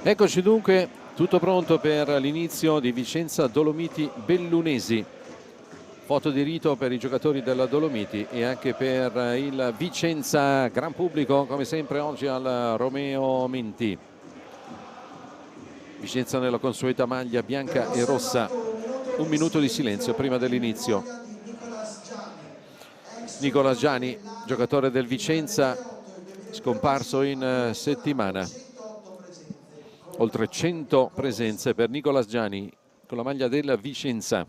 Eccoci dunque, tutto pronto per l'inizio di Vicenza Dolomiti Bellunesi. Foto di rito per i giocatori della Dolomiti e anche per il Vicenza, gran pubblico come sempre oggi al Romeo Menti. Vicenza nella consueta maglia bianca e rossa. Un minuto di silenzio prima dell'inizio. Nicola Giani, giocatore del Vicenza, scomparso in settimana. Oltre 100 presenze per Nicola Giani con la maglia del Vicenza.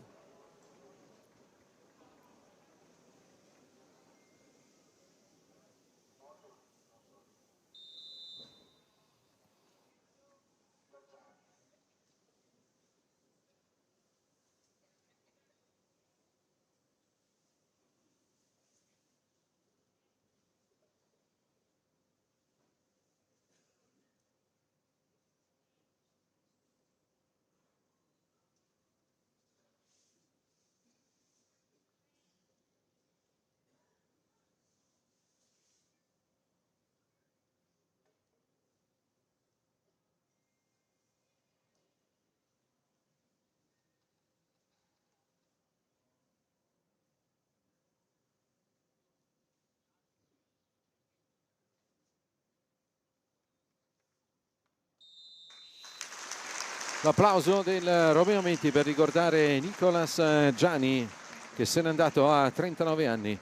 L'applauso del Romeo Menti per ricordare Nicolas Giani, che se n'è andato a 39 anni.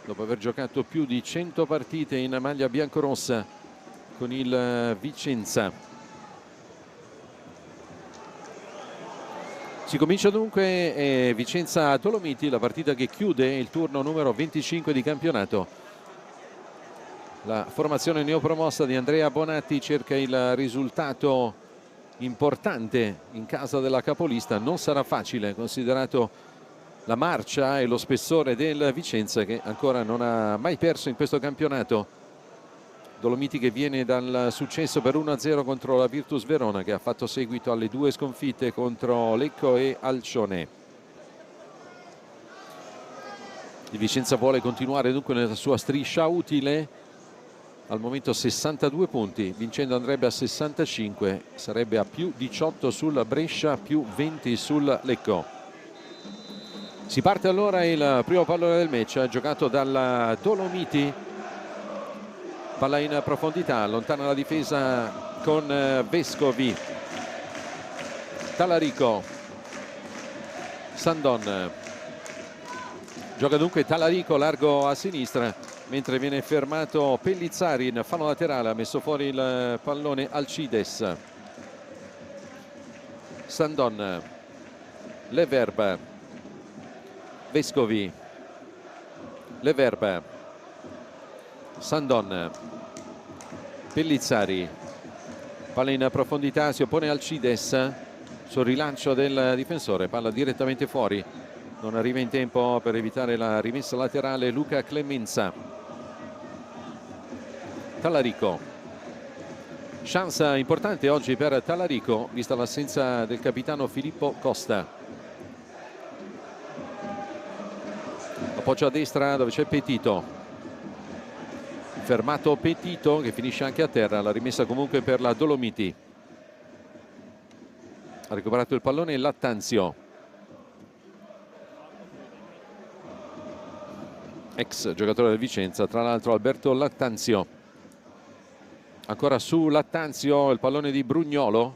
Dopo aver giocato più di 100 partite in maglia biancorossa con il Vicenza. Si comincia dunque Vicenza Dolomiti, la partita che chiude il turno numero 25 di campionato. La formazione neopromossa di Andrea Bonatti cerca il risultato importante in casa della capolista. Non sarà facile, considerato la marcia e lo spessore del Vicenza, che ancora non ha mai perso in questo campionato. Dolomiti che viene dal successo per 1-0 contro la Virtus Verona, che ha fatto seguito alle 2 sconfitte contro Lecco e Alcione. Il Vicenza vuole continuare dunque nella sua striscia utile. Al momento 62 punti, vincendo andrebbe a 65, sarebbe a più 18 sul Brescia, più 20 sul Lecco. Si parte allora il primo pallone del match, giocato dalla Dolomiti. Palla in profondità, allontana la difesa con Vescovi. Talarico. Sandon. Gioca dunque Talarico largo a sinistra, mentre viene fermato Pellizzari in fallo laterale. Ha messo fuori il pallone Alcides. Sandon. Leverba. Vescovi. Leverba. Sandon. Pellizzari. Palla in profondità, si oppone Alcides sul rilancio del difensore, palla direttamente fuori. Non arriva in tempo per evitare la rimessa laterale Luca Clemenza. Talarico. Chance importante oggi per Talarico, vista l'assenza del capitano Filippo Costa. Appoggio a destra dove c'è Petito. Fermato Petito, che finisce anche a terra. La rimessa comunque per la Dolomiti. Ha recuperato il pallone Lattanzio. Ex giocatore del Vicenza, tra l'altro Alberto Lattanzio. Ancora su Lattanzio, il pallone di Brugnolo.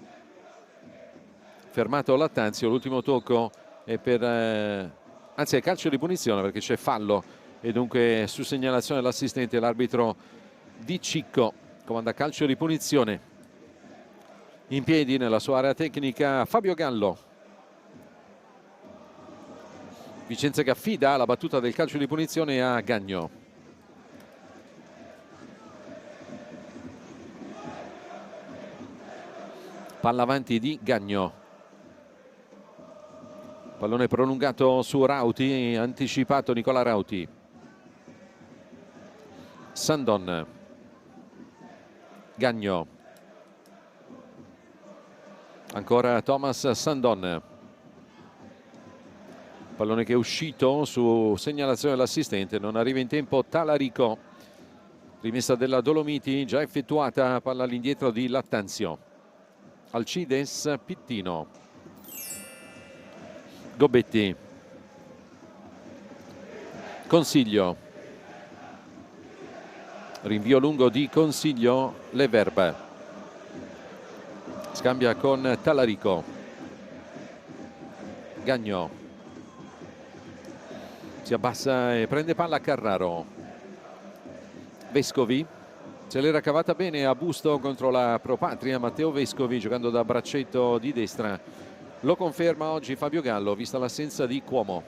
Fermato Lattanzio, l'ultimo tocco è per... anzi è calcio di punizione perché c'è fallo e dunque su segnalazione dell'assistente l'arbitro Di Cicco comanda calcio di punizione. In piedi nella sua area tecnica Fabio Gallo. Vicenza che affida la battuta del calcio di punizione a Gagno. Palla avanti di Gagno. Pallone prolungato su Rauti, anticipato Nicola Rauti. Sandon. Gagno. Ancora Thomas Sandon. Pallone che è uscito su segnalazione dell'assistente, non arriva in tempo Talarico. Rimessa della Dolomiti già effettuata, palla all'indietro di Lattanzio. Alcides, Pittino, Gobetti, Consiglio, rinvio lungo di Consiglio, Leverba scambia con Talarico, Gagno, si abbassa e prende palla Carraro. Vescovi se l'era cavata bene a busto contro la Propatria. Matteo Vescovi, giocando da braccetto di destra, lo conferma oggi Fabio Gallo, vista l'assenza di Cuomo.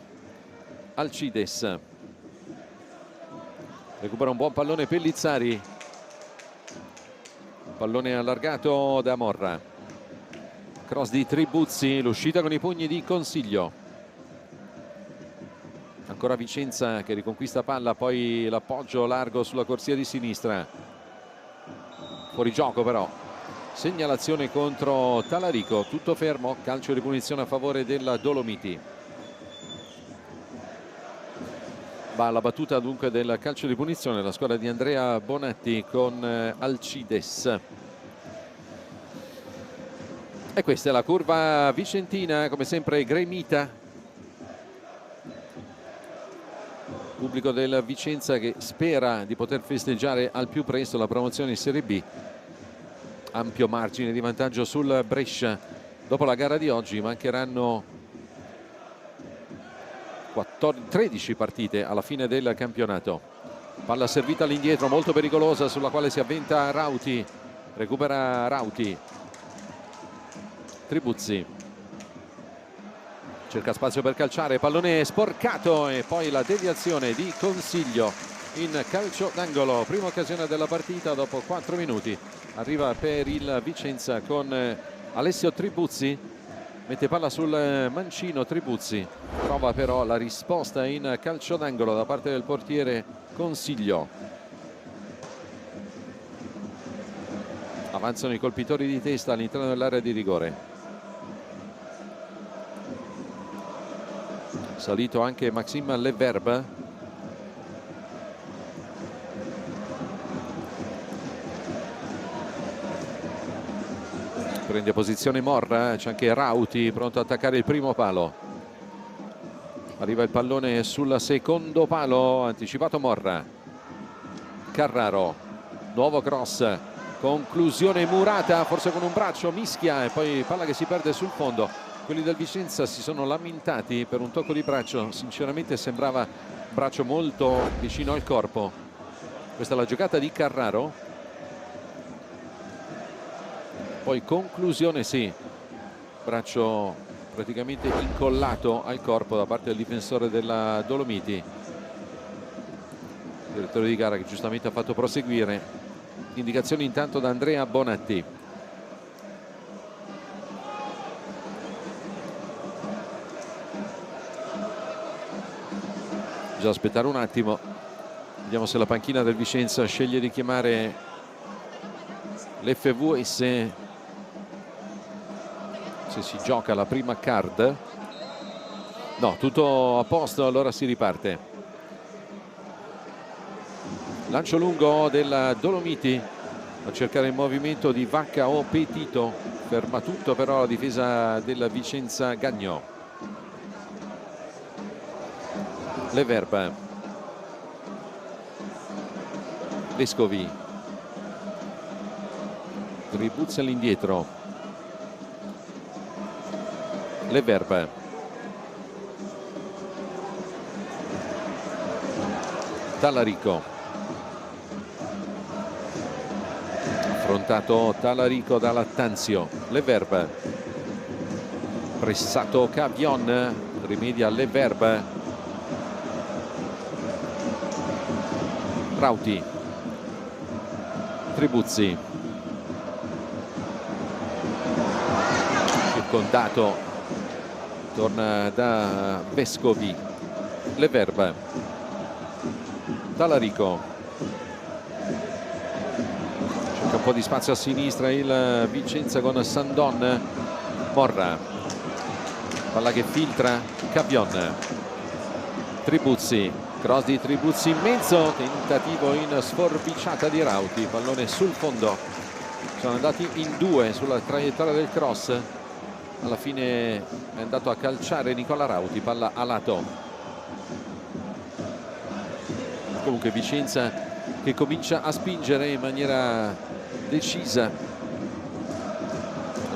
Alcides recupera un buon pallone Pellizzari, pallone allargato da Morra, cross di Tribuzzi, l'uscita con i pugni di Consiglio. Ancora Vicenza che riconquista palla, poi l'appoggio largo sulla corsia di sinistra, fuori gioco però, segnalazione contro Talarico, tutto fermo, calcio di punizione a favore della Dolomiti. Va alla battuta dunque del calcio di punizione la squadra di Andrea Bonatti con Alcides. E questa è la curva vicentina, come sempre gremita. Pubblico del Vicenza che spera di poter festeggiare al più presto la promozione in Serie B. Ampio margine di vantaggio sul Brescia. Dopo la gara di oggi mancheranno 13 partite alla fine del campionato. Palla servita all'indietro, molto pericolosa, sulla quale si avventa Rauti. Recupera Rauti. Tribuzzi cerca spazio per calciare, pallone sporcato e poi la deviazione di Consiglio in calcio d'angolo. Prima occasione della partita dopo 4 minuti. Arriva per il Vicenza con Alessio Tribuzzi, mette palla sul mancino Tribuzzi, trova però la risposta in calcio d'angolo da parte del portiere Consiglio. Avanzano i colpitori di testa all'interno dell'area di rigore. Salito anche Maxime Leverba. Prende posizione Morra, c'è anche Rauti pronto ad attaccare il primo palo. Arriva il pallone sul secondo palo, anticipato Morra. Carraro, nuovo cross, conclusione murata, forse con un braccio, mischia e poi palla che si perde sul fondo. Quelli del Vicenza si sono lamentati per un tocco di braccio, sinceramente sembrava un braccio molto vicino al corpo. Questa è la giocata di Carraro. Poi conclusione, sì, braccio praticamente incollato al corpo da parte del difensore della Dolomiti. Direttore di gara che giustamente ha fatto proseguire. Indicazioni intanto da Andrea Bonatti. Bisogna aspettare un attimo, vediamo se la panchina del Vicenza sceglie di chiamare l'FVS, se si gioca la prima card. No, tutto a posto, allora si riparte. Lancio lungo della Dolomiti a cercare il movimento di Vacca o Petito, ferma tutto però la difesa della Vicenza. Gagno, Leverba, Vescovi, Tribuzzi all'indietro, Leverba, Talarico, affrontato Talarico da Lattanzio. Leverba, pressato Cavion, rimedia Leverba. Rauti, Tribuzzi, circondato, torna da Vescovi. Leverba, Talarico, cerca un po' di spazio a sinistra il Vicenza con Sandon. Morra, palla che filtra, Cavion, Tribuzzi, Cross di Tribuzzi in mezzo, tentativo in sforbiciata di Rauti, pallone sul fondo. Sono andati in due sulla traiettoria del cross, alla fine è andato a calciare Nicola Rauti, palla a lato. Comunque Vicenza che comincia a spingere in maniera decisa, ha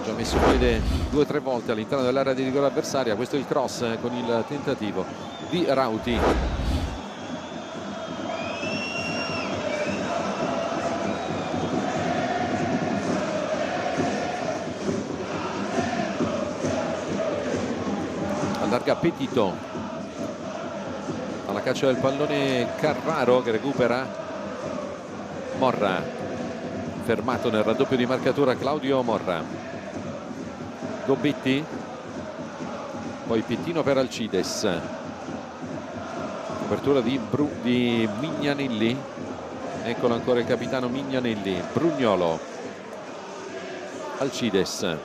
già messo piede 2 o 3 volte all'interno dell'area di rigore avversaria. Questo è il cross con il tentativo di Rauti. Allarga Petito, alla caccia del pallone Carraro che recupera. Morra, fermato nel raddoppio di marcatura Claudio Morra. Gobetti, poi Pettino per Alcides, copertura di Mignanelli, eccolo ancora il capitano Mignanelli. Brugnolo, Alcides,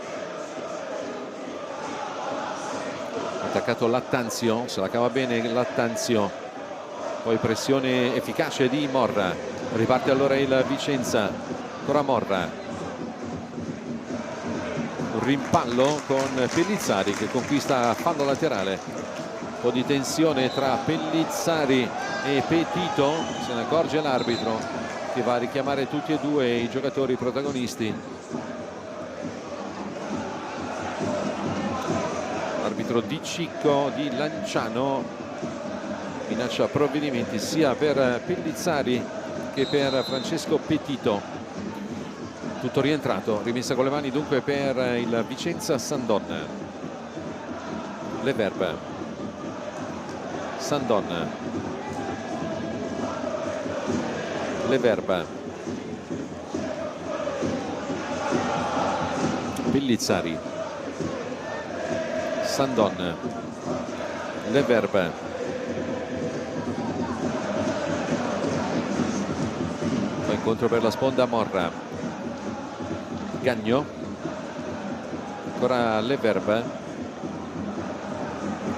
attaccato Lattanzio, se la cava bene Lattanzio, poi pressione efficace di Morra. Riparte allora il Vicenza, ancora Morra, un rimpallo con Pellizzari che conquista fallo laterale. Un po' di tensione tra Pellizzari e Petito, se ne accorge l'arbitro che va a richiamare tutti e due i giocatori protagonisti. L'arbitro Di Cicco di Lanciano minaccia provvedimenti sia per Pellizzari che per Francesco Petito. Tutto rientrato, rimessa con le mani dunque per il Vicenza Sandon. Leverb, Sandon, Leverb, Pellizzari, Sandon, Leverb, poi incontro per la sponda Morra, Gagno, ancora Leverb,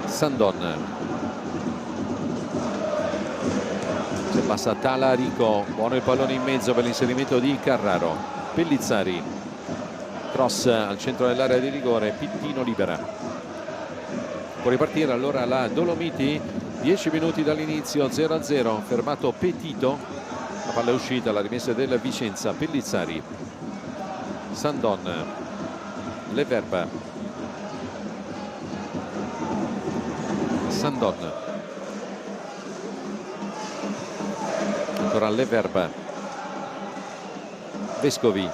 Sandon, se passa Talarico, buono il pallone in mezzo per l'inserimento di Carraro. Pellizzari, cross al centro dell'area di rigore, Pittino libera. Può ripartire allora la Dolomiti, 10 minuti dall'inizio, 0-0, fermato Petito, la palla è uscita, la rimessa del Vicenza. Pellizzari, Sandon, Leverb, Sandon, ancora Leverb, Vescovi,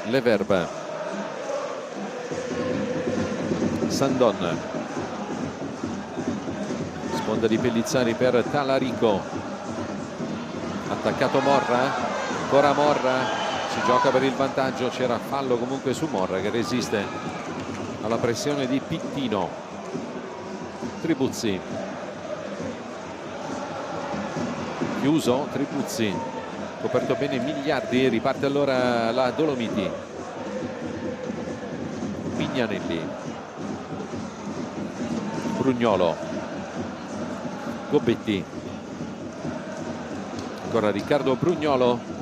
Leverb, Sandon, sponda di Pellizzari per Talarico, attaccato Morra, ancora Morra, si gioca per il vantaggio, c'era fallo comunque su Morra che resiste alla pressione di Pittino. Tribuzzi, chiuso Tribuzzi, coperto bene Migliardi, riparte allora la Dolomiti. Mignanelli, Brugnolo, Gobetti, ancora Riccardo Brugnolo,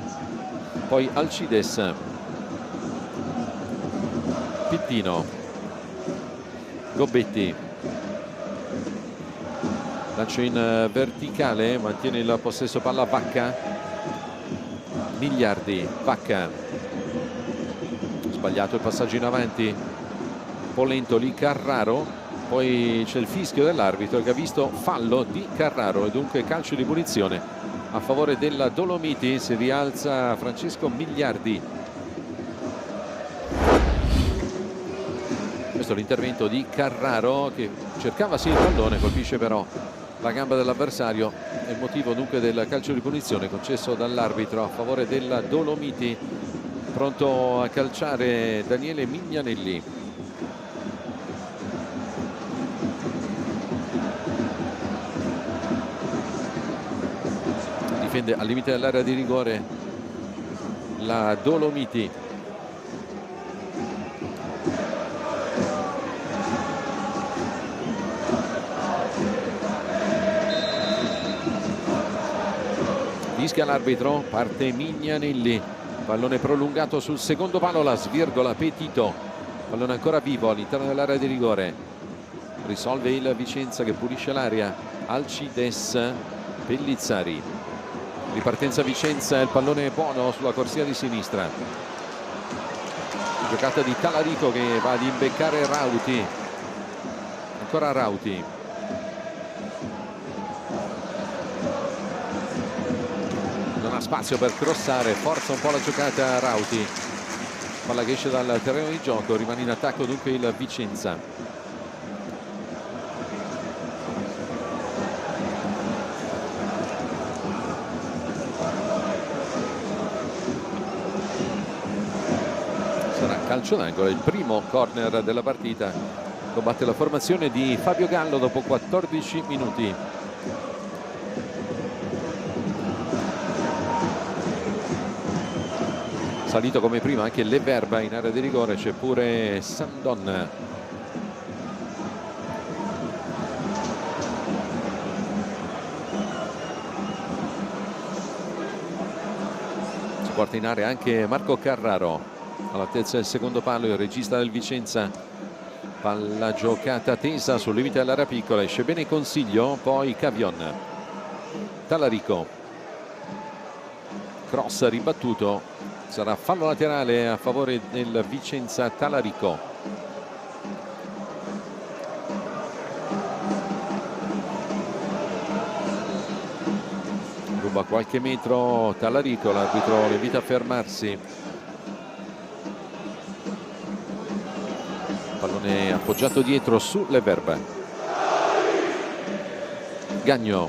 poi Alcides, Pittino, Gobetti, lancio in verticale, mantiene il possesso palla Vacca, Migliardi, Vacca, sbagliato il passaggio in avanti, un po' lento lì Carraro, poi c'è il fischio dell'arbitro che ha visto fallo di Carraro e dunque calcio di punizione a favore della Dolomiti. Si rialza Francesco Migliardi. Questo è l'intervento di Carraro che cercava sì il pallone, colpisce però la gamba dell'avversario, è il motivo dunque del calcio di punizione concesso dall'arbitro a favore della Dolomiti. Pronto a calciare Daniele Mignanelli. Difende al limite dell'area di rigore la Dolomiti. fischia l'arbitro, parte Mignanelli, pallone prolungato sul secondo palo, la svirgola Petito, pallone ancora vivo all'interno dell'area di rigore, risolve il Vicenza che pulisce l'area. Alcides, Pellizzari, ripartenza Vicenza, il pallone buono sulla corsia di sinistra, giocata di Talarico che va ad imbeccare Rauti, ancora Rauti, non ha spazio per crossare, forza un po' la giocata Rauti, palla che esce dal terreno di gioco, rimane in attacco dunque il Vicenza. Sarà calcio d'angolo, il primo corner della partita, combatte la formazione di Fabio Gallo dopo 14 minuti. Salito come prima anche Leverba in area di rigore, c'è pure Sandon. Si porta in area anche Marco Carraro all'altezza del secondo palo, il regista del Vicenza. Palla giocata tesa sul limite dell'area piccola, esce bene Consiglio, poi Cavion. Talarico, cross ribattuto, sarà fallo laterale a favore del Vicenza. Talarico, ruba qualche metro Talarico, l'arbitro lo invita a fermarsi. Pallone appoggiato dietro su Leverba. Gagno,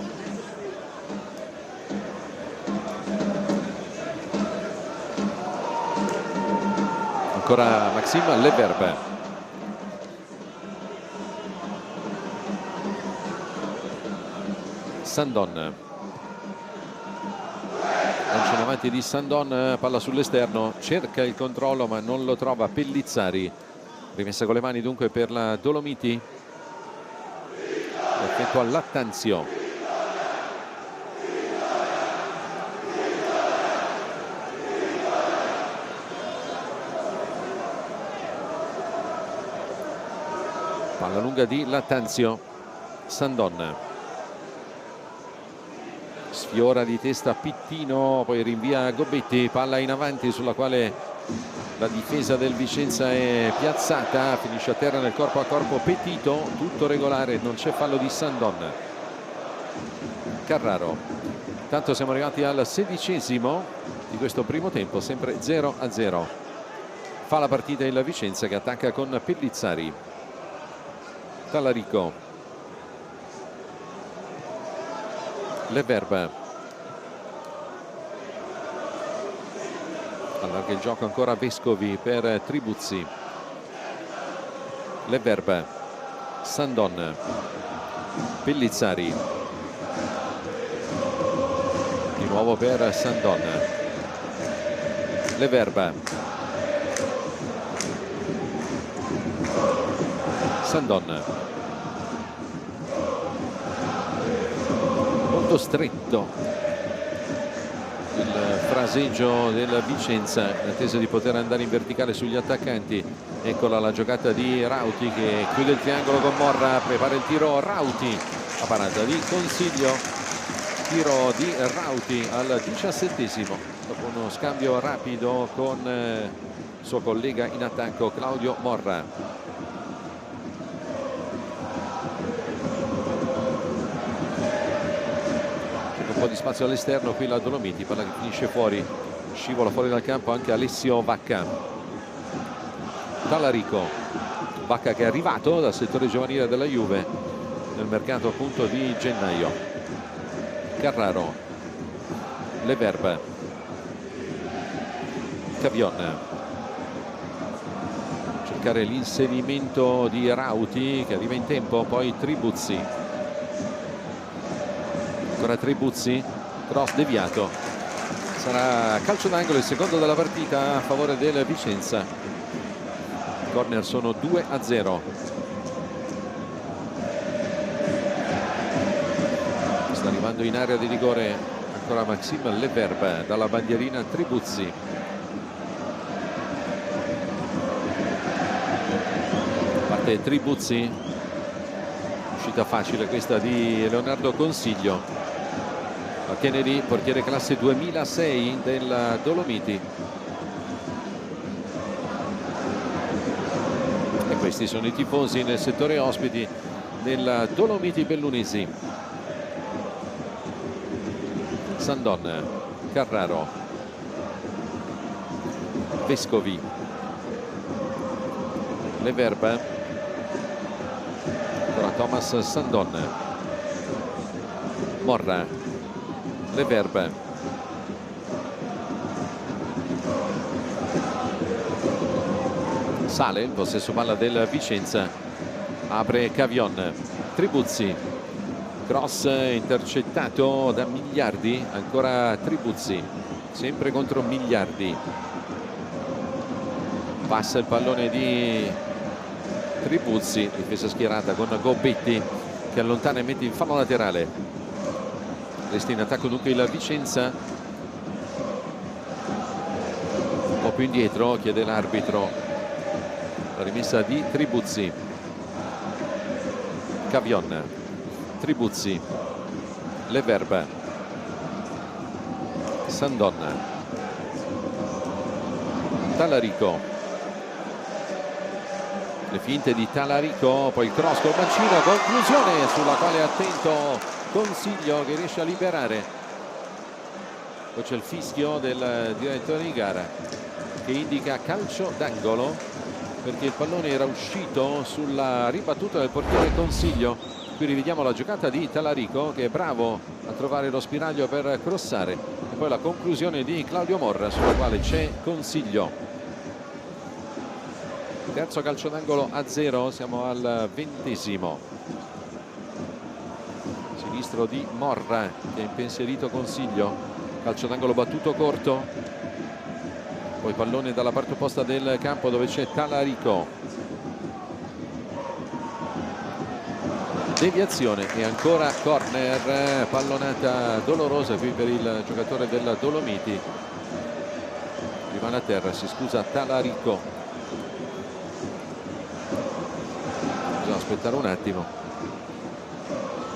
ancora Maxime Leverba, Sandon, lancio in avanti di Sandon, palla sull'esterno, cerca il controllo ma non lo trova Pellizzari. Rimessa con le mani dunque per la Dolomiti, effetto a Lattanzio. Palla lunga di Lattanzio, Sandon, sfiora di testa Pittino, poi rinvia Gobetti, palla in avanti sulla quale la difesa del Vicenza è piazzata, finisce a terra nel corpo a corpo Petito, tutto regolare, non c'è fallo di Sandon. Carraro, intanto siamo arrivati al 16° di questo primo tempo, sempre 0-0. Fa la partita il Vicenza che attacca con Pellizzari. Talarico, Leverba, allarga il gioco ancora Vescovi per Tribuzzi. Leverba, Sandon, Pellizzari, di nuovo per Sandon, Leverba, Sandon, molto stretto il fraseggio del Vicenza in attesa di poter andare in verticale sugli attaccanti. Eccola la giocata di Rauti che chiude il triangolo con Morra, prepara il tiro Rauti, la parata di Consiglio, tiro di Rauti al 17° dopo uno scambio rapido con il suo collega in attacco Claudio Morra. Un po' di spazio all'esterno qui la Dolomiti, palla che finisce fuori, scivola fuori dal campo anche Alessio Vacca. Talarico, Vacca che è arrivato dal settore giovanile della Juve nel mercato appunto di gennaio. Carraro, Leverba, Cavion, cercare l'inserimento di Rauti che arriva in tempo, poi Tribuzzi. Ancora Tribuzzi, cross deviato, sarà calcio d'angolo, il secondo della partita a favore del Vicenza. I corner sono 2-0. Sta arrivando in area di rigore ancora Maxime Leverbe dalla bandierina Tribuzzi. Parte Tribuzzi, uscita facile questa di Leonardo Consiglio. La Kennedy, portiere classe 2006 del Dolomiti. E questi sono i tifosi nel settore ospiti del Dolomiti Bellunesi. Sandon, Carraro, Vescovi, Leverbe, ancora Thomas Sandon, Morra, Leverbe, sale il possesso palla del Vicenza, apre Cavion, Tribuzzi, cross intercettato da Migliardi, ancora Tribuzzi, sempre contro Migliardi, passa il pallone di Tribuzzi, difesa schierata con Gobetti che allontana e mette in fallo laterale. Resta in attacco dunque il Vicenza, un po' più indietro, chiede l'arbitro la rimessa di Tribuzzi. Cavion, Tribuzzi, Leverbe, Sandon, Talarico, le finte di Talarico, poi il cross col mancino, conclusione sulla quale è attento Consiglio che riesce a liberare. Poi c'è il fischio del direttore di gara che indica calcio d'angolo perché il pallone era uscito sulla ribattuta del portiere Consiglio. Qui rivediamo la giocata di Talarico che è bravo a trovare lo spiraglio per crossare, e poi la conclusione di Claudio Morra sulla quale c'è Consiglio. Terzo calcio d'angolo a 0, siamo al 20°. Sinistro di Morra che ha impensierito Consiglio, calcio d'angolo battuto corto, poi pallone dalla parte opposta del campo dove c'è Talarico, deviazione e ancora corner, pallonata dolorosa qui per il giocatore del Dolomiti, rimane a terra, si scusa Talarico, bisogna aspettare un attimo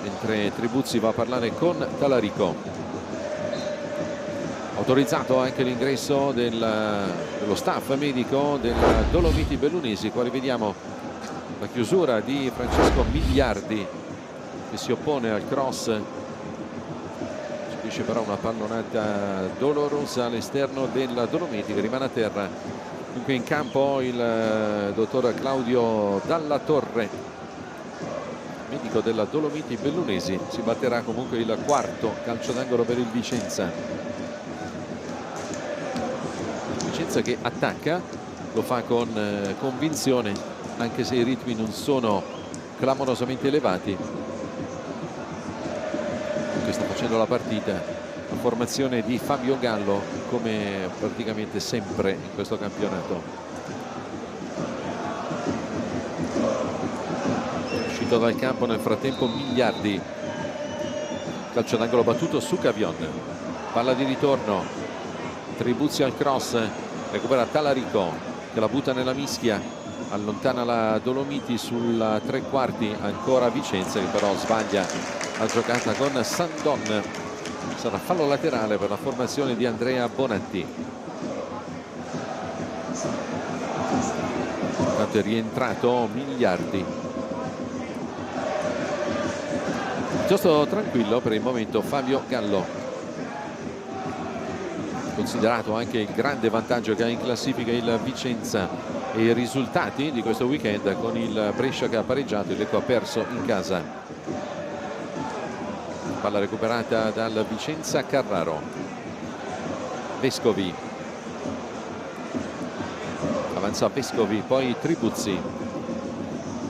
mentre Tribuzzi va a parlare con Talarico. Autorizzato anche l'ingresso dello staff medico del Dolomiti Bellunesi, quali vediamo la chiusura di Francesco Migliardi che si oppone al cross, subisce però una pallonata dolorosa all'esterno del Dolomiti che rimane a terra. Dunque in campo il dottor Claudio Dalla Torre, medico della Dolomiti Bellunesi. Si batterà comunque il quarto calcio d'angolo per il Vicenza. Vicenza che attacca, lo fa con convinzione anche se i ritmi non sono clamorosamente elevati. Che sta facendo la partita la formazione di Fabio Gallo come praticamente sempre in questo campionato. Uscito dal campo nel frattempo Migliardi, calcio d'angolo battuto su Cavion, palla di ritorno, Tribuzzi al cross, recupera Talarico che la butta nella mischia, allontana la Dolomiti sulla tre quarti, ancora Vicenza che però sbaglia la giocata con Sandon. Sarà fallo laterale per la formazione di Andrea Bonatti. Intanto è rientrato Migliardi, piuttosto tranquillo per il momento Fabio Gallo, considerato anche il grande vantaggio che ha in classifica il Vicenza e i risultati di questo weekend con il Brescia che ha pareggiato, il Lecco ha perso in casa. Palla recuperata dal Vicenza, Carraro, Vescovi, avanza Vescovi, poi Tribuzzi,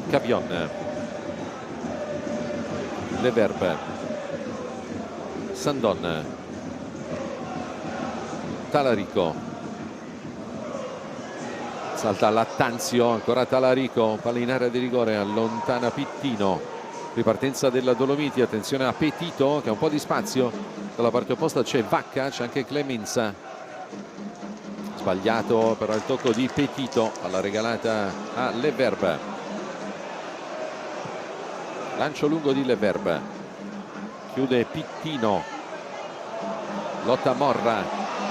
Cavion, Leverbe, Sandon, Talarico, salta Lattanzio, ancora Talarico, palla in area di rigore, allontana Pittino, Ripartenza della Dolomiti, attenzione a Petito che ha un po' di spazio, dalla parte opposta c'è Vacca, c'è anche Clemenza. Sbagliato però il tocco di Petito, alla regalata a Leverbe. Lancio lungo di Leverbe, chiude Pittino, lotta Morra,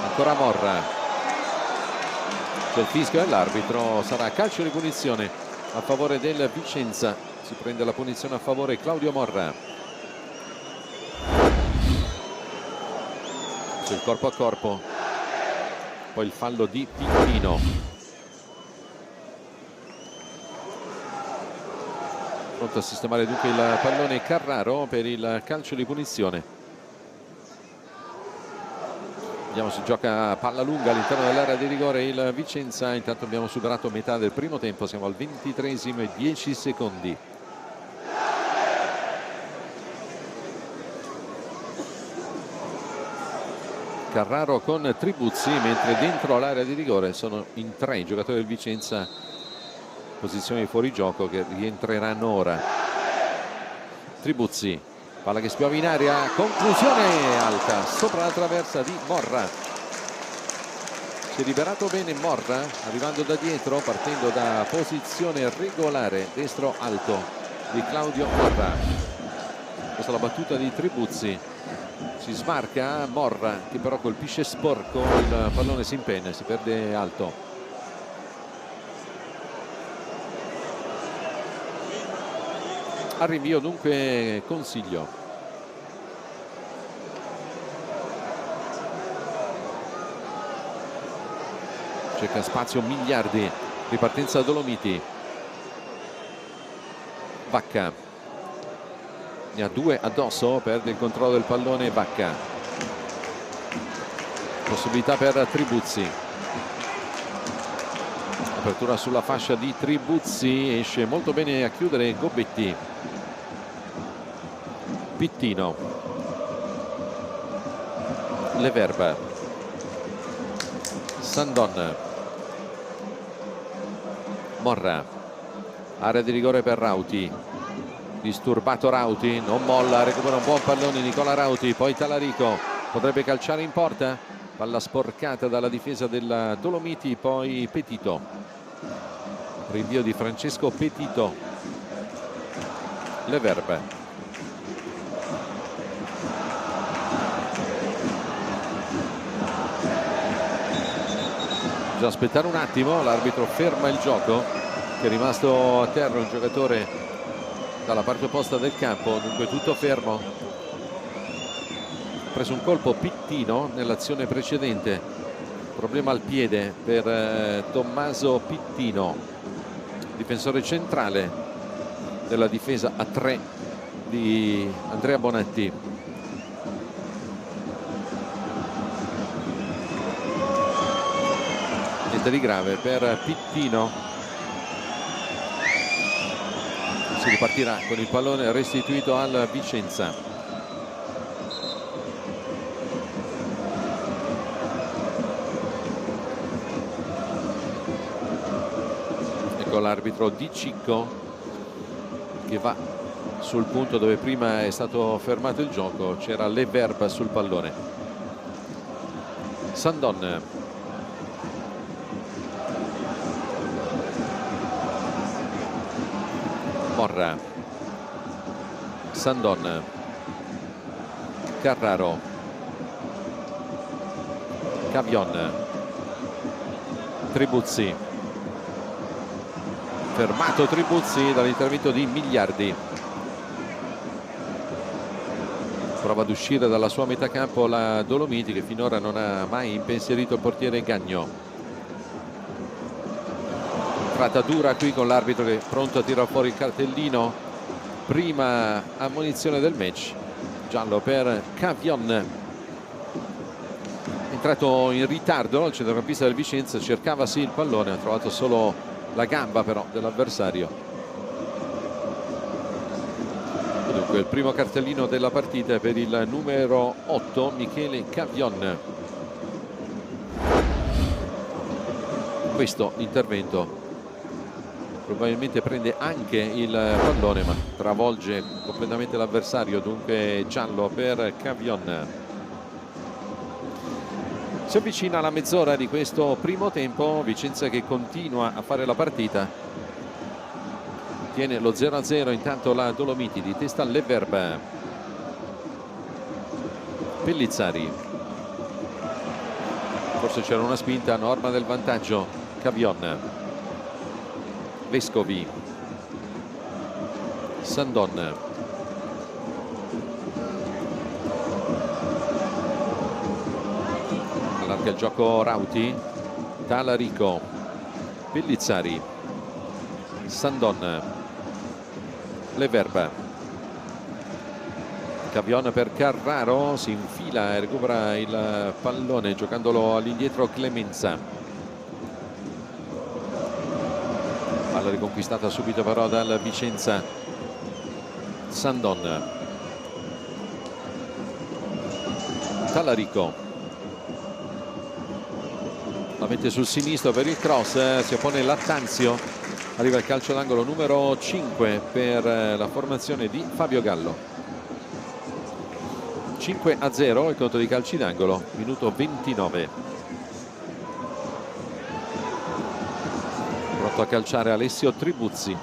ancora Morra, c'è il fischio dell'arbitro, sarà calcio di punizione a favore del Vicenza. Si prende la punizione a favore Claudio Morra. Sul corpo a corpo, poi il fallo di Pittino. Pronto a sistemare dunque il pallone Carraro per il calcio di punizione. Vediamo se gioca palla lunga all'interno dell'area di rigore il Vicenza. Intanto abbiamo superato metà del primo tempo, siamo al 23esimo e 10 secondi. Carraro con Tribuzzi, mentre dentro l'area di rigore sono in 3 i giocatori del Vicenza, posizioni di fuorigioco che rientreranno ora. Tribuzzi, palla che spiova in aria, conclusione alta sopra la traversa di Morra. Si è liberato bene Morra, arrivando da dietro, partendo da posizione regolare, destro alto di Claudio Morra. Questa è la battuta di Tribuzzi. Si smarca Morra che però colpisce sporco, il pallone si impenna, si perde alto. Al rinvio dunque Consiglio. Cerca spazio Migliardi, ripartenza Dolomiti. Vacca. Ne ha 2 addosso, perde il controllo del pallone Vacca. Possibilità per Tribuzzi. Apertura sulla fascia di Tribuzzi, esce molto bene a chiudere Gobetti. Pittino. Leverbe. Sandon. Morra. Area di rigore per Rauti. Disturbato Rauti, non molla, recupera un buon pallone Nicola Rauti, poi Talarico potrebbe calciare in porta, palla sporcata dalla difesa della Dolomiti, poi Petito, rinvio di Francesco Petito. Leverbe. Bisogna aspettare un attimo, l'arbitro ferma il gioco, che è rimasto a terra un giocatore dalla parte opposta del campo, dunque tutto fermo. Ha preso un colpo Pittino nell'azione precedente, problema al piede per Tommaso Pittino, difensore centrale della difesa a 3 di Andrea Bonatti. Niente di grave per Pittino. Si ripartirà con il pallone restituito al Vicenza. Ecco l'arbitro Di Cicco che va sul punto dove prima è stato fermato il gioco, c'era Leverbe sul pallone. Sandon. Morra. Sandon. Carraro. Cavion. Tribuzzi. Fermato Tribuzzi dall'intervento di Migliardi. Prova ad uscire dalla sua metà campo la Dolomiti, che finora non ha mai impensierito il portiere Gagno. Entrata dura qui con l'arbitro che è pronto a tirare fuori il cartellino. Prima ammonizione del match, giallo per Cavion. Entrato in ritardo il centrocampista del Vicenza, cercava sì il pallone, ha trovato solo la gamba però dell'avversario. Dunque il primo cartellino della partita è per il numero 8 Michele Cavion. Questo intervento probabilmente prende anche il pallone, ma travolge completamente l'avversario, dunque giallo per Cavion. Si avvicina alla mezz'ora di questo primo tempo, Vicenza che continua a fare la partita, tiene lo 0-0 intanto la Dolomiti, di testa Leverb, Pellizzari, forse c'era una spinta, norma del vantaggio, Cavion, Vescovi, Sandon, allarga il gioco Rauti, Talarico, Pellizzari, Sandon, Leverb, Cavion per Carraro, si infila e recupera il pallone giocandolo all'indietro Clemenza. Palla riconquistata subito però dal Vicenza. Sandon, Talarico, la mette sul sinistro per il cross, si oppone Lattanzio, arriva il calcio d'angolo numero 5 per la formazione di Fabio Gallo. 5-0 il conto di calci d'angolo, minuto 29. Pronto a calciare Alessio Tribuzzi.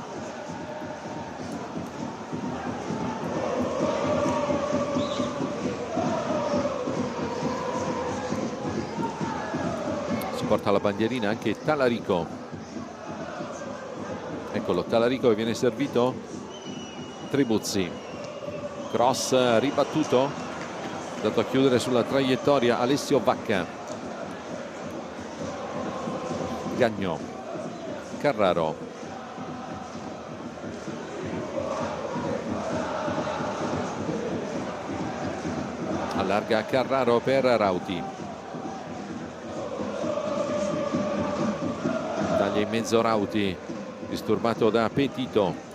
Si porta la bandierina anche Talarico. Eccolo, Talarico che viene servito. Tribuzzi. Cross ribattuto. Dato a chiudere sulla traiettoria Alessio Vacca. Gagno, Carraro, allarga Carraro per Rauti, taglia in mezzo Rauti, disturbato da Petito.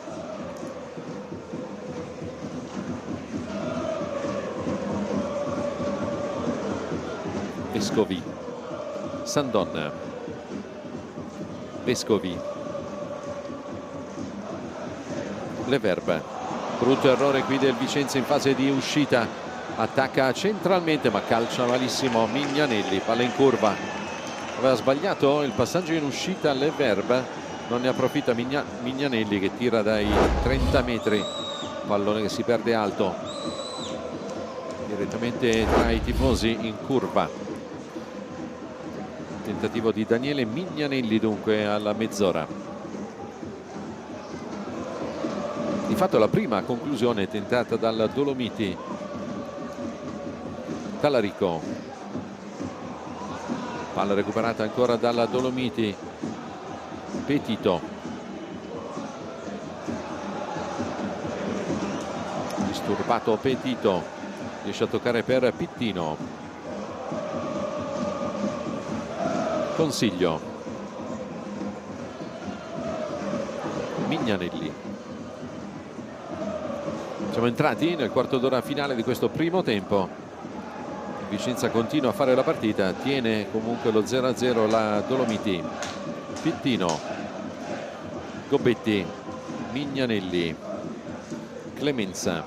Vescovi, Sandon, Vescovi, Leverb, brutto errore qui del Vicenza in fase di uscita, attacca centralmente ma calcia malissimo Mignanelli, palla in curva, aveva sbagliato il passaggio in uscita Leverb, non ne approfitta Mignanelli che tira dai 30 metri, pallone che si perde alto direttamente tra i tifosi in curva. Tentativo di Daniele Mignanelli dunque alla mezz'ora. Di fatto la prima conclusione tentata dal Dolomiti. Talarico, palla recuperata ancora dalla Dolomiti. Petito, disturbato Petito, riesce a toccare per Pittino. Consiglio, Mignanelli. Siamo entrati nel quarto d'ora finale di questo primo tempo. Vicenza continua a fare la partita, tiene comunque lo 0-0 la Dolomiti. Pittino, Gobetti, Mignanelli, Clemenza.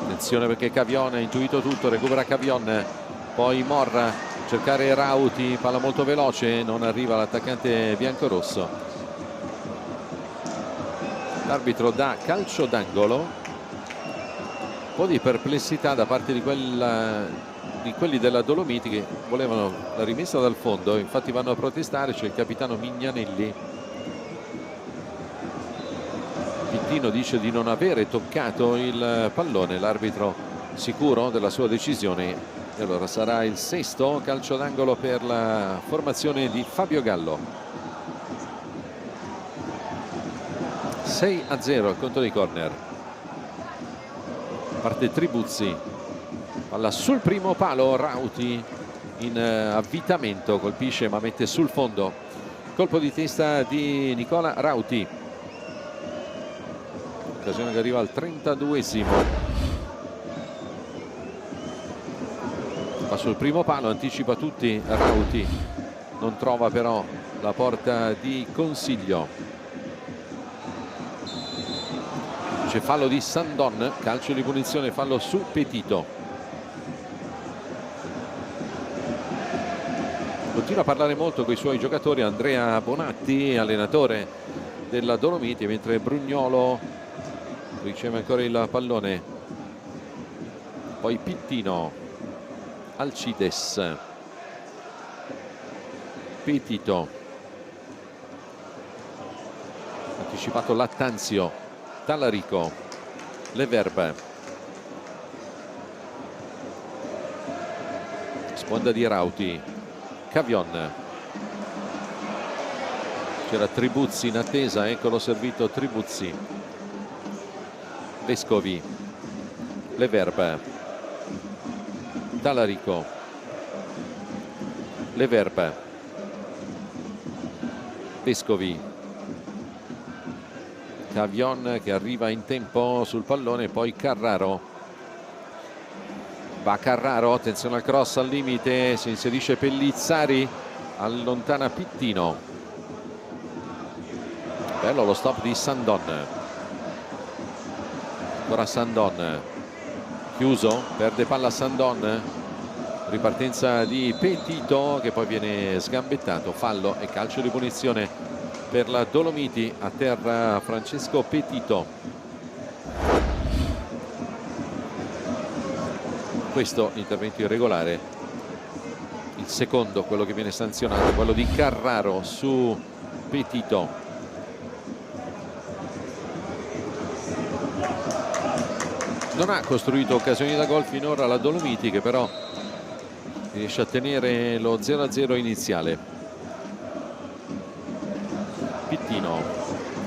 Attenzione perché Cavion ha intuito tutto, recupera Cavion, poi Morra. Cercare Rauti, palla molto veloce, non arriva l'attaccante biancorosso. L'arbitro dà calcio d'angolo. Un po' di perplessità da parte di quelli della Dolomiti che volevano la rimessa dal fondo, infatti vanno a protestare, c'è il capitano Mignanelli. Pittino dice di non avere toccato il pallone, l'arbitro sicuro della sua decisione. E allora sarà il sesto calcio d'angolo per la formazione di Fabio Gallo. 6-0 il conto dei corner. Parte Tribuzzi, palla sul primo palo, Rauti in avvitamento, colpisce ma mette sul fondo. Colpo di testa di Nicola Rauti. Occasione che arriva al 32esimo. Va sul primo palo, anticipa tutti Rauti, non trova però la porta di Consiglio. C'è fallo di Sandon, calcio di punizione, fallo su Petito. Continua a parlare molto con i suoi giocatori Andrea Bonatti, allenatore della Dolomiti, mentre Brugnolo riceve ancora il pallone. Poi Pittino, Alcides, Petito, anticipato Lattanzio, Tallarico, Leverbe, sponda di Rauti, Cavion, c'era Tribuzzi in attesa, eccolo servito Tribuzzi, Vescovi, Leverbe, Tallarico, Leverbe, Vescovi, Cavion che arriva in tempo sul pallone, poi Carraro, va Carraro, attenzione al cross al limite, si inserisce Pellizzari, allontana Pittino, bello lo stop di Sandon, ancora Sandon, chiuso, perde palla Sandon, ripartenza di Petito che poi viene sgambettato, fallo e calcio di punizione per la Dolomiti, a terra Francesco Petito. Questo intervento irregolare, il secondo, quello che viene sanzionato, quello di Carraro su Petito. Non ha costruito occasioni da gol finora la Dolomiti, che però riesce a tenere lo 0-0 iniziale. Pittino,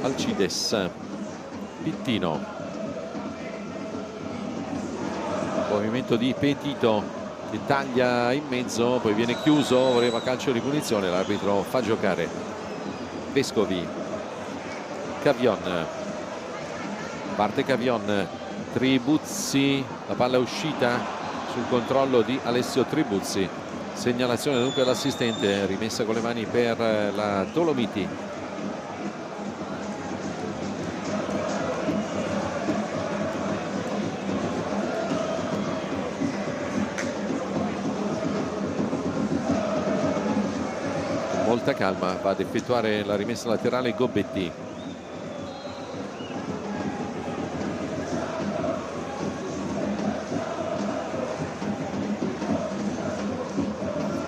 Alcides, Pittino, movimento di Petito che taglia in mezzo, poi viene chiuso, voleva calcio di punizione, l'arbitro fa giocare. Vescovi, Cavion, parte Cavion, Tribuzzi, la palla è uscita sul controllo di Alessio Tribuzzi, segnalazione dunque all'assistente, rimessa con le mani per la Dolomiti. Molta calma, va ad effettuare la rimessa laterale Gobetti.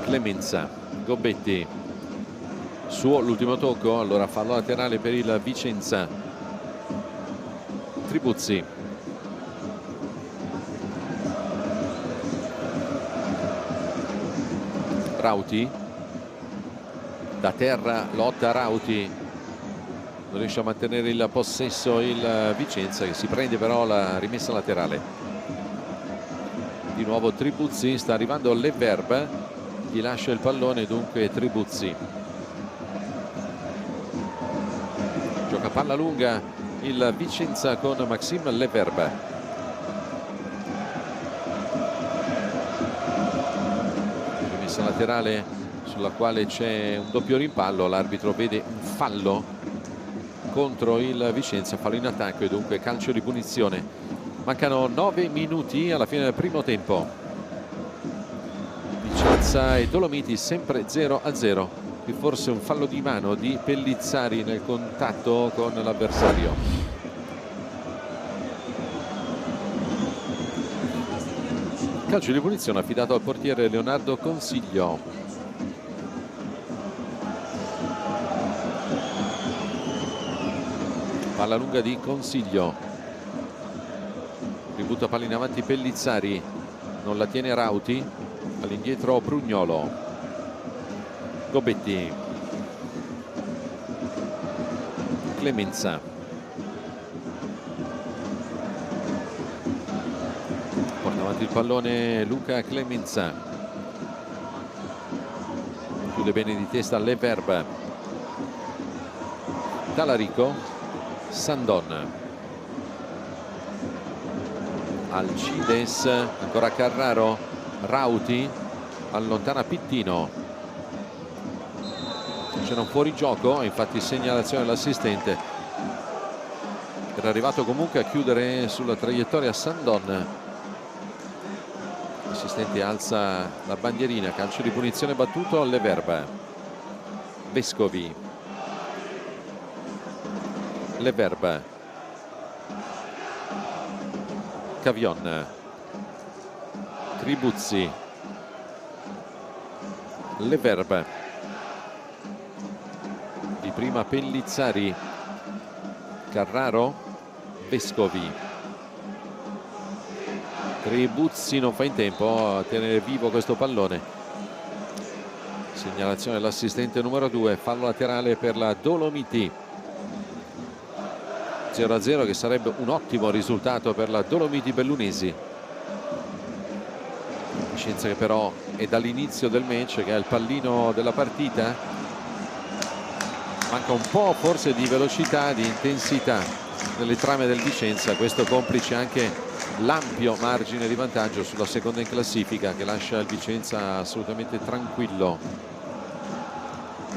Clemenza, Gobetti, suo l'ultimo tocco, allora fallo laterale per il Vicenza. Tribuzzi, Rauti, da terra lotta Rauti, non riesce a mantenere il possesso il Vicenza, che si prende però la rimessa laterale. Di nuovo Tribuzzi, sta arrivando Leverbe, gli lascia il pallone, dunque Tribuzzi gioca palla lunga il Vicenza con Maxime Leverbe. Rimessa laterale sulla quale c'è un doppio rimpallo, l'arbitro vede un fallo contro il Vicenza, fallo in attacco e dunque calcio di punizione. Mancano 9 minuti alla fine del primo tempo. Vicenza e Dolomiti sempre 0-0. Qui forse un fallo di mano di Pellizzari nel contatto con l'avversario. Calcio di punizione affidato al portiere Leonardo Consiglio. Palla lunga di Consiglio, ributta palla in avanti Pellizzari, non la tiene Rauti, all'indietro Brugnolo, Gobetti, Clemenza, porta avanti il pallone Luca Clemenza, chiude bene di testa Leverbe, Tallarico, Sandon, Alcides, ancora Carraro, Rauti, allontana Pittino, c'era un fuorigioco, infatti segnalazione all'assistente. Era arrivato comunque a chiudere sulla traiettoria Sandon. L'assistente alza la bandierina, calcio di punizione battuto alle Verba. Vescovi, Le Verba, Cavion, Tribuzzi, Le Verba, di prima Pellizzari, Carraro, Vescovi, Tribuzzi non fa in tempo a tenere vivo questo pallone. Segnalazione all'assistente numero 2, fallo laterale per la Dolomiti. 0-0 che sarebbe un ottimo risultato per la Dolomiti Bellunesi. Vicenza che però è dall'inizio del match che ha il pallino della partita. Manca un po' forse di velocità, di intensità nelle trame del Vicenza, questo complice anche l'ampio margine di vantaggio sulla seconda in classifica che lascia il Vicenza assolutamente tranquillo.